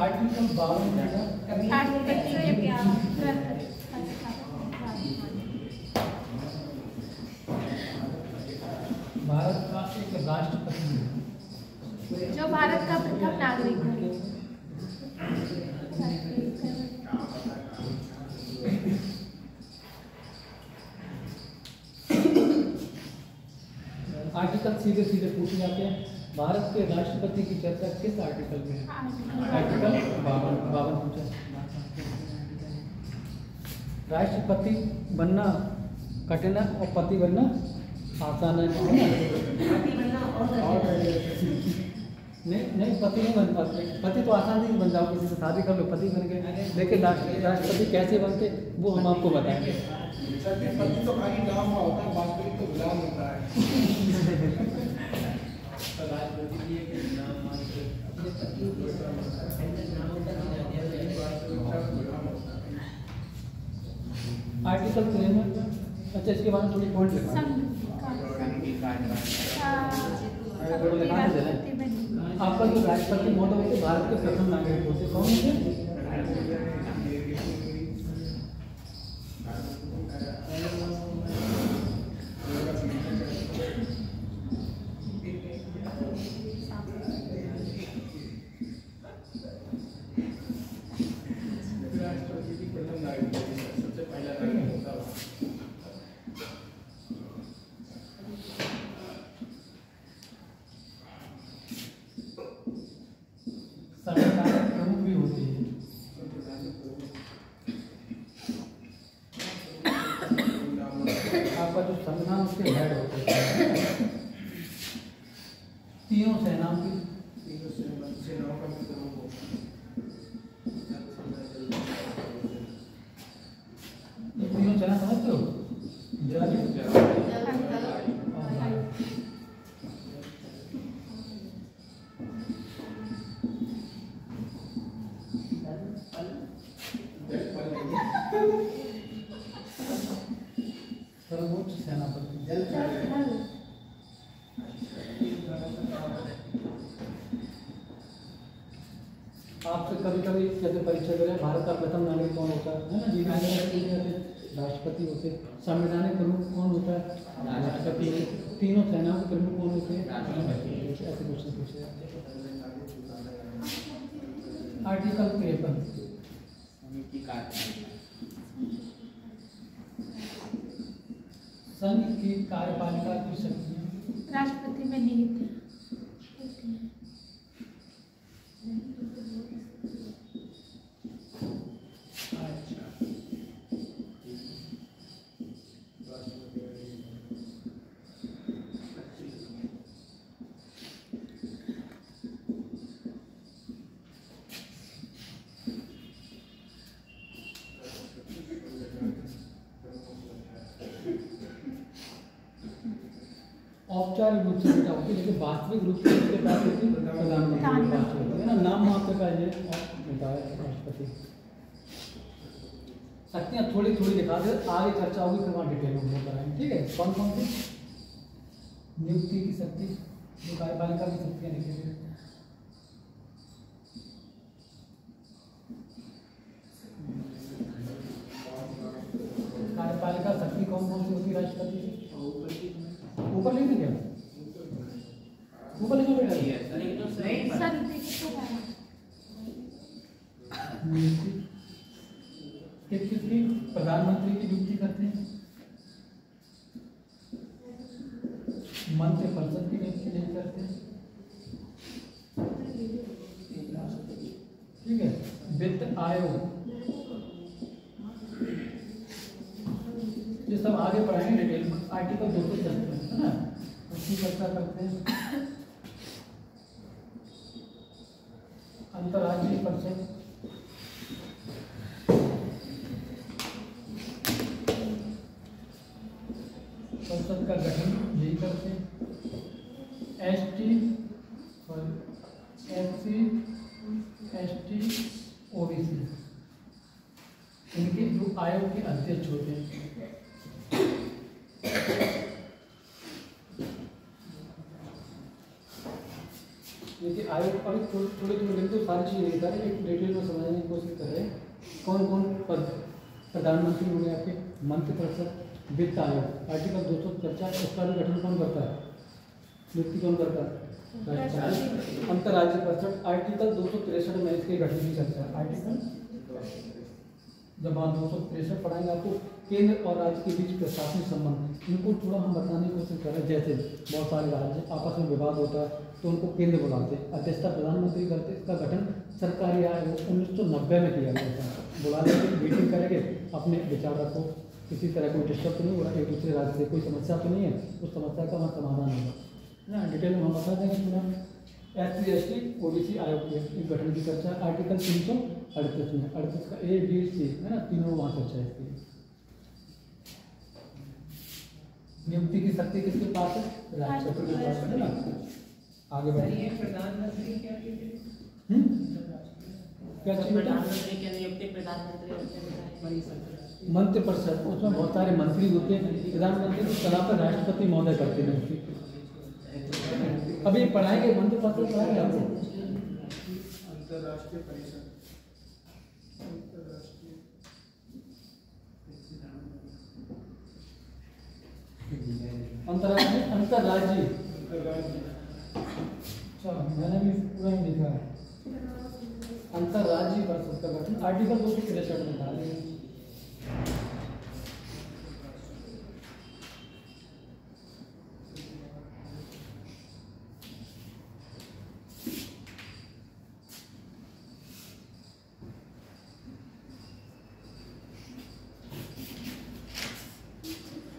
आर्टिकल 52 भारत का एक राष्ट्रपति जो भारत का प्रथम नागरिक है। आर्टिकल सीधे सीधे पूछे जाते हैं। भारत के राष्ट्रपति की चर्चा किस आर्टिकल में है? आर्टिकल 52 पूछा। राष्ट्रपति बनना कठिन है और पति बनना आसान है। नहीं पति नहीं बन पाते। पति तो आसान नहीं बन जाओ, किसी से शादी कर लो पति बन गए, लेकिन राष्ट्रपति कैसे बनते वो हम आपको बताएंगे। पति तो खाली नाम का होता है, वास्तविक तो गुलाम होता है। आर्टिकल 53। अच्छा, इसके बारे में थोड़ी पॉइंट लिखा आपका जो राष्ट्रपति महोदय होते भारत के प्रथम नागरिक होते कौन होते? प्रमुख भी होती है। आपका जो संविधान उसके हेड होते हैं। तीनों सेनाओं की तीनों सेना समझते हो? सर्वोच्च सेनापति आपसे कभी कभी जैसे परीक्षा दे रहे हैं, भारत का प्रथम नागरिक कौन होता है ना? राष्ट्रपति होते। संवैधानिक प्रमुख कौन होता है? राष्ट्रपति। तीनों सेनाओं के प्रमुख कौन होते हैं? ऐसे क्वेश्चन पूछे जाते हैं। आर्टिकल 53 संघ की कार्यपालिका की शक्तियां राष्ट्रपति में निहित है। औपचारिक रूप से बेटा होती है, लेकिन वास्तविक रूप से इसके पास होती है प्रधानमंत्री है ना। नाम मात्र का ये होता है राष्ट्रपति। शक्तियाँ थोड़ी थोड़ी दिखा दे, आगे चर्चा होगी फिर वहाँ डिटेल में कराएंगे, ठीक है। कौन कौन सी? नियुक्ति की शक्ति, जो कार्यपालिका की शक्तियाँ लिखेंगे। कार्यपालिका शक्ति कौन कौन सी होती है राष्ट्रपति की? ऊपर लिख क्या? ऊपर लिखो बेटा। सर देखो किस नियुक्ति प्रधानमंत्री की नियुक्ति करते हैं, मंत्रिपरिषद की नियुक्ति नहीं करते हैं, ठीक है। वित्त आयोग ये सब आगे पढ़ाएंगे डिटेल में, आर्टिकल 270 है ना, उसकी चर्चा करते हैं। अंतर्राष्ट्रीय परिषद, संसद का गठन यही करते हैं। ST SC ST OBC इनके जो आयोग के अध्यक्ष होते हैं। देखिए आयोग पर थोड़े दिन तो सारी चीज़ें नहीं कर रहे, एक डिटेल में समझने की कोशिश कर रहे हैं। कौन कौन पद प्रधानमंत्री हो गए आपके, मंत्रिपरिषद, वित्त आयोग, आर्टिकल 250 इसका भी गठन कौन करता है, नियुक्ति कौन करता है, राष्ट्रपति। अंतर्राज्यीय परिषद आर्टिकल 263 में इसके गठन की चर्चा है। आर्टिकल जब आप 263 पढ़ाएंगे आपको केंद्र और राज्य के बीच प्रशासनिक संबंध, इनको थोड़ा हम बताने की कोशिश कर रहे हैं। जैसे बहुत सारे राज्य आपस में विवाद होता है तो उनको केंद्र बुलाते हैं, अध्यक्षता प्रधानमंत्री करते। इसका गठन सरकारी आयोग 1990 में किया गया था। बुला लेके मीटिंग करेंगे, अपने विचार रखो, किसी तरह कोई डिस्टर्ब तो नहीं हो रहा, एक दूसरे राज्य से कोई समस्या तो नहीं है, उस समस्या का वहाँ समाधान होगा ना। डिटेल में हम बता देंगे पूरा। SC ST OBC आयोग के गठन की चर्चा आर्टिकल 338 में, 38 का A B C है ना, तीनों वहाँ चर्चा है इसकी। नियुक्ति की शक्ति किसके पास है, राष्ट्रपति के पास है ना। आगे बढ़िए। प्रधानमंत्री क्या क्या चाहिए, प्रधानमंत्री की नियुक्ति प्रधानमंत्री मंत्रिपरिषद, उसमें बहुत सारे मंत्री होते हैं। प्रधानमंत्री की सलाह पर राष्ट्रपति महोदय करते हैं नियुक्ति। अभी पढ़ाएंगे मंत्रिपरिषद पढ़ाएंगे आपको। अंतर्राष्ट्रीय परिषद, अंतर्राष्ट्रीय अंतर्राज्यीय, अच्छा मैंने भी पूरा ही लिखा है। अंतर्राज्यीय परिषद का गठन आर्टिकल 263 में डालेंगे।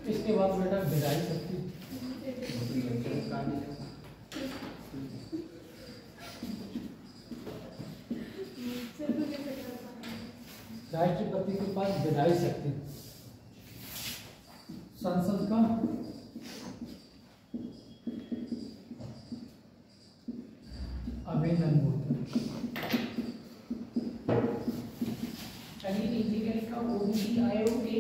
इसके बाद बेटा विधायी शक्ति, राष्ट्रपति के पास विधायी शक्ति, संसद का अभिनंदन होता है। OBC आयोग के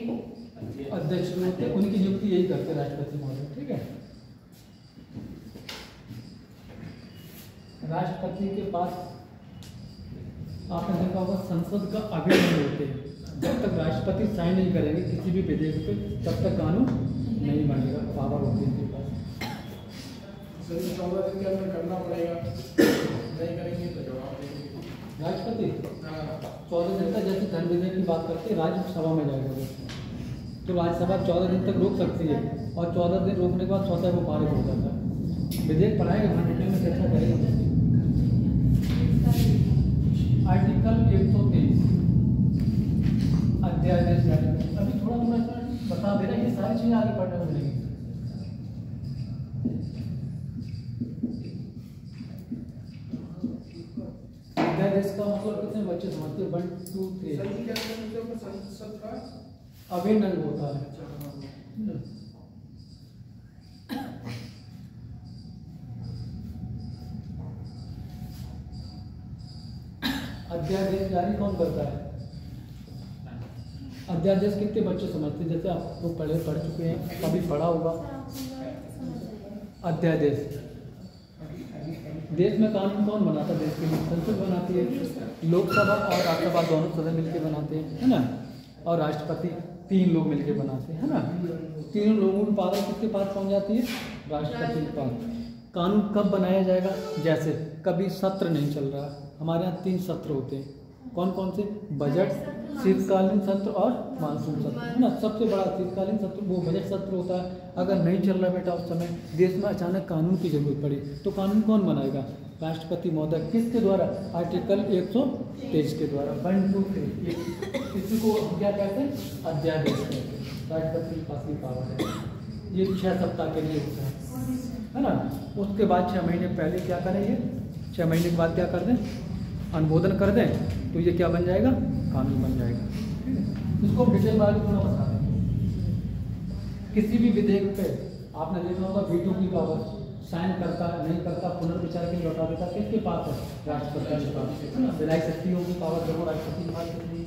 अध्यक्ष होते हैं, उनकी नियुक्ति यही करते राष्ट्रपति महोदय, ठीक है। राष्ट्रपति के पास आपने देखा होगा संसद का अभिनंदन होते हैं। जब तक राष्ट्रपति साइन नहीं करेंगे किसी भी विधेयक पे तब तक कानून नहीं बनेगा, पावर होती है इनके पास। सर 14 दिन के अंदर करना पड़ेगा, नहीं करेंगे तो जवाब देंगे राष्ट्रपति। 14 दिन तक जैसे धन विधेयक की बात करते हैं राज्यसभा में जाएगा वो, तो राज्यसभा 14 दिन तक रोक सकती है और 14 दिन रोकने के बाद स्वतः वो पारित हो जाता है। विधेयक पढ़ाएगा, हम डिटेल में चर्चा करेंगे। आर्टिकल 123 अध्यादेश, अभी थोड़ा बता दे रहे हैं, ये सारी चीजें आगे पढ़ने में मिलेंगी। अध्यादेश का मतलब कितने बच्चे समझते हैं, 1 2 3 सर जी क्या करते हैं संसद का अभिनंदन होता है। अध्यादेश जारी कौन करता है, अध्यादेश कितने बच्चे समझते हैं, जैसे आप लोग पढ़ चुके हैं, कभी पढ़ा होगा। अध्यादेश देश में कानून कौन बनाता है, देश के लिए संसद बनाती है, लोकसभा और राज्यसभा दोनों सदन मिलकर बनाते हैं, है ना, और राष्ट्रपति 3 लोग मिलकर बनाते हैं, है ना। तीनों लोगों की पावर किसके पास पहुंच जाती है, राष्ट्रपति के पास। कानून कब बनाया जाएगा, जैसे कभी सत्र नहीं चल रहा, हमारे यहाँ 3 सत्र होते हैं, कौन कौन से, बजट, शीतकालीन सत्र और मानसून सत्र, है ना। सबसे बड़ा शीतकालीन सत्र वो बजट सत्र होता है। अगर नहीं चल रहा बेटा उस समय देश में अचानक कानून की जरूरत पड़ी तो कानून कौन बनाएगा? राष्ट्रपति महोदय। किसके द्वारा? आर्टिकल 123 के द्वारा। 1, 2, 3 इसी को हम क्या कहते हैं? अध्यादेश कहते हैं। राष्ट्रपति के पास ये पावर है। ये 6 सप्ताह के लिए होता है ना। उसके बाद 6 महीने पहले क्या करेंगे? 6 महीने के बाद क्या कर दें? अनुमोदन कर दें तो ये क्या बन जाएगा? कानून बन जाएगा। इसको डिटेल बारे में थोड़ा बता दें। किसी भी विधेयक पे आपने देखा होगा वीटो की पावर, साइन करता नहीं करता, पुनर्विचार के लिए लौटा देता, किसके पास है? राष्ट्रपति के पास है ना। विधायी शक्तियों की पावर जरूर राष्ट्रपति के पास होती है।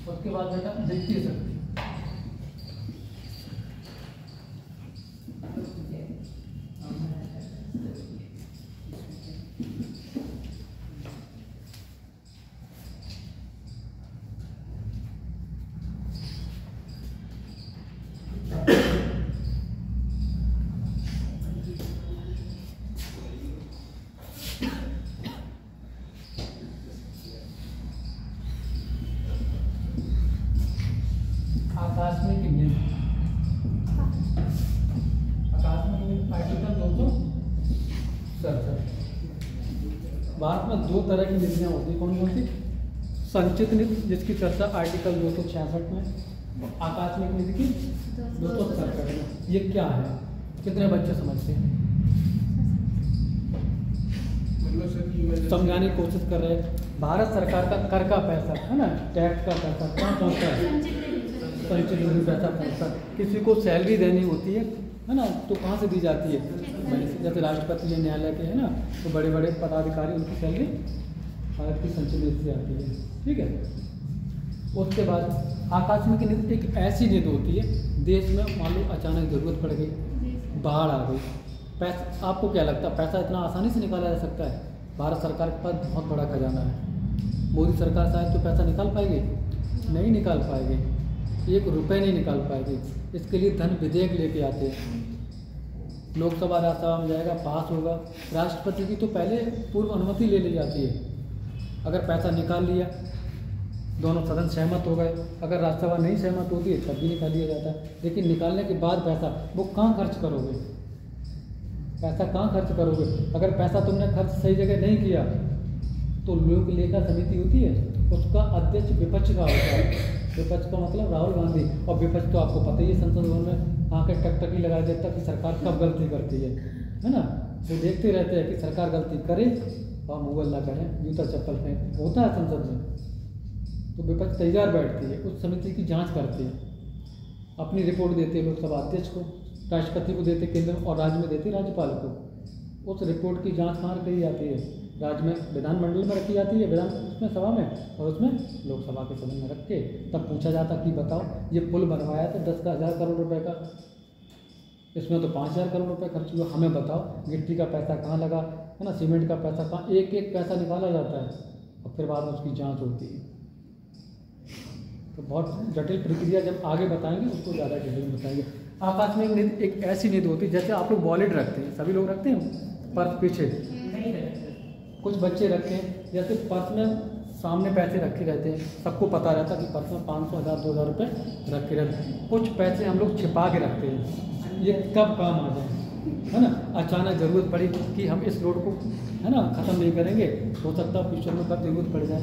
उसके बाद बेटा वित्तीय शक्ति। आकस्मिक निधि, आकस्मिक निधि आर्टिकल 267। भारत में 2 तरह की निधियाँ होती, कौन कौन सी? संचित निधि जिसकी चर्चा आर्टिकल 266 में, आकस्मिक निधि की 267 में। ये क्या है? कितने बच्चे समझते हैं? समझाने की कोशिश कर रहे हैं। भारत सरकार का कर का पैसा है ना, टैक्स का पैसा कहाँ पहुँचता है? संचित निधि पैसा पहुँचता है। किसी को सैलरी देनी होती है ना, तो कहाँ से दी जाती है? जैसे राष्ट्रपति या न्यायालय के है ना, तो बड़े बड़े पदाधिकारी उनकी सैलरी भारत की संचित निधि से आती है। ठीक है। उसके बाद आकस्मिक निधि एक ऐसी निधि होती है, देश में मान लो अचानक जरूरत पड़ गई, बाढ़ आ गई, पैसा, आपको क्या लगता है पैसा इतना आसानी से निकाला जा सकता है? भारत सरकार के पास बहुत बड़ा खजाना है। मोदी सरकार शायद तो पैसा निकाल पाएगी? नहीं निकाल पाएगी। 1 रुपये नहीं निकाल पाएगी। इसके लिए धन विधेयक लेके आते हैं, लोकसभा राज्यसभा में जाएगा, पास होगा। राष्ट्रपति की तो पहले पूर्व अनुमति ले ली जाती है। अगर पैसा निकाल लिया, दोनों सदन सहमत हो गए, अगर राज्यसभा नहीं सहमत होती है तब भी निकाल लिया जाता है। लेकिन निकालने के बाद पैसा वो कहाँ खर्च करोगे? पैसा कहाँ खर्च करोगे? अगर पैसा तुमने खर्च सही जगह नहीं किया तो लोक लेखा समिति होती है, उसका अध्यक्ष विपक्ष का होता है। विपक्ष का मतलब राहुल गांधी, और विपक्ष तो आपको पता ही है संसद भवन में आके टकटकी लगा देता कि सरकार कब गलती करती है ना। वो देखते रहते हैं कि सरकार गलती करे और मुगल ना करें, जूता चप्पल फेंक होता है संसद में। तो विपक्ष तैयार बैठती है, उस समिति की जाँच करती है, अपनी रिपोर्ट देते हैं लोकसभा अध्यक्ष को, राष्ट्रपति को देते, केंद्र और राज्य में देते राज्यपाल को। उस रिपोर्ट की जांच कहाँ करी जाती है? राज्य में विधानमंडल में रखी जाती है, विधान उसमें सभा में, और उसमें लोकसभा के सदन में रख के तब पूछा जाता कि बताओ ये पुल बनवाया था 10,000 करोड़ रुपए का, इसमें तो 5,000 करोड़ रुपए खर्च हुआ, हमें बताओ गिट्टी का पैसा कहाँ लगा, है ना, सीमेंट का पैसा कहाँ, एक एक पैसा निकाला जाता है और फिर बाद में उसकी जाँच होती है। तो बहुत जटिल प्रक्रिया, जब आगे बताएंगे उसको ज़्यादा डिटेल में बताएंगे। आकस्मिक निधि एक ऐसी निधि होती है, जैसे आप लोग वॉलेट रखते हैं, सभी लोग रखते हैं पर्स पीछे, नहीं रखते। कुछ बच्चे रखते हैं, जैसे पर्स में सामने पैसे रखे रहते हैं, सबको पता रहता है कि पर्स में 500, 1000, 2000 रुपये रखे रहते हैं। कुछ पैसे हम लोग छिपा के रखते हैं, ये कब काम आ जाए, है ना, अचानक ज़रूरत पड़ी कि हम इस लोड को है ना ख़त्म नहीं करेंगे, हो सकता है फ्यूचर में कब ज़रूरत पड़ जाए,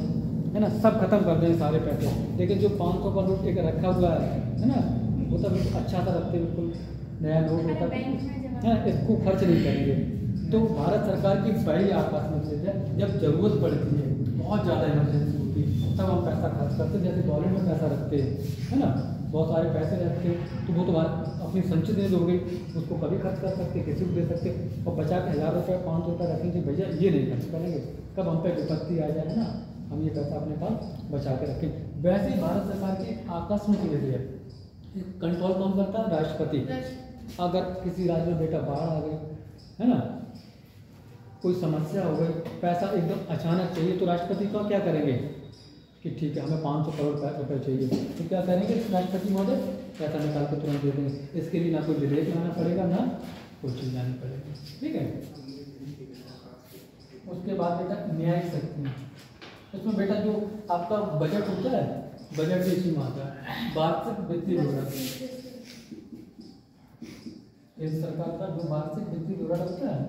है ना, सब खत्म कर दें सारे पैसे। लेकिन जो 500 का नोट एक रखा हुआ है ना, वो तो अच्छा सा रखते, बिल्कुल नया नोट होता है, इसको खर्च नहीं करेंगे। तो भारत सरकार की पहली आकस्मिक निधि है, जब जरूरत पड़ती है, बहुत ज़्यादा इमरजेंसी होती है, तब हम पैसा खर्च करते हैं। जैसे वॉलेट में पैसा रखते हैं, है ना, बहुत सारे पैसे रखते हैं, तो वो तो अपनी संचित निधि हो गई, उसको कभी खर्च कर सकते, किसी को दे सकते, और बचा के 1000 रुपये 500 रुपये रखेंगे, भैया ये नहीं खर्च करेंगे, कब हम पे विपत्ति आ जाए ना, हम ये पैसा अपने पास बचा के रखें। वैसे ही भारत सरकार की आकस्मिक निधि है, कंट्रोल कौन करता है? राष्ट्रपति। अगर किसी राज्य में बेटा बाढ़ आ गई, है ना, कोई समस्या हो गई, पैसा एकदम अचानक चाहिए, तो राष्ट्रपति का क्या करेंगे? कि ठीक है हमें 500 करोड़ रुपए चाहिए, तो क्या करेंगे राष्ट्रपति महोदय, पैसा निकाल के तुरंत दे देंगे। इसके लिए ना कोई विधेयक लाना पड़ेगा ना कोई चीज़ लानी पड़ेगी, ठीक है। उसके बाद बेटा न्यायिक शक्ति, इसमें बेटा जो आपका बजट होता है, बजट भी इसी में आता है, वार्षिक वित्तीय विवरण। केंद्र सरकार का जो वार्षिक वित्तीय विवरण होता है,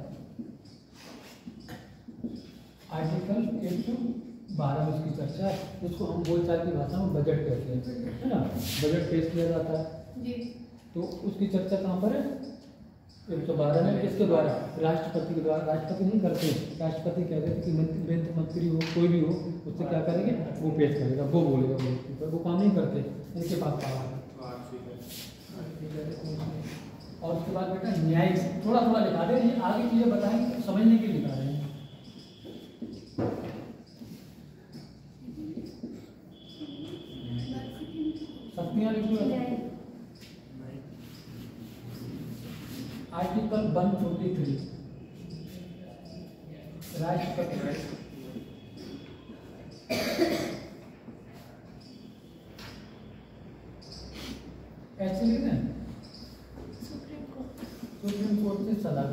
आर्टिकल 112 में उसकी चर्चा है, उसको हम बोलचाल की भाषा में बजट कहते हैं, है ना। बजट पेश किया जाता है जी। तो उसकी चर्चा कहाँ पर है, 112 में। इसके द्वारा राष्ट्रपति के द्वारा, राष्ट्रपति नहीं करते, राष्ट्रपति कहते हैं कि वित्त मंत्री हो कोई भी हो, उससे क्या करेंगे, वो पेश करेगा, वो बोलेगा, वो काम नहीं करते, इनके पास पावर है। और उसके बाद बेटा न्यायिक, थोड़ा थोड़ा लिखा दे, आगे चीजें बताएंगे, समझने के लिए लिखा रहे हैं। शक्तियां लिखी है आर्टिकल 143, राष्ट्रपति ऐसे लिखना है, सुप्रीम कोर्ट सुप्रीम कोर्ट से सलाह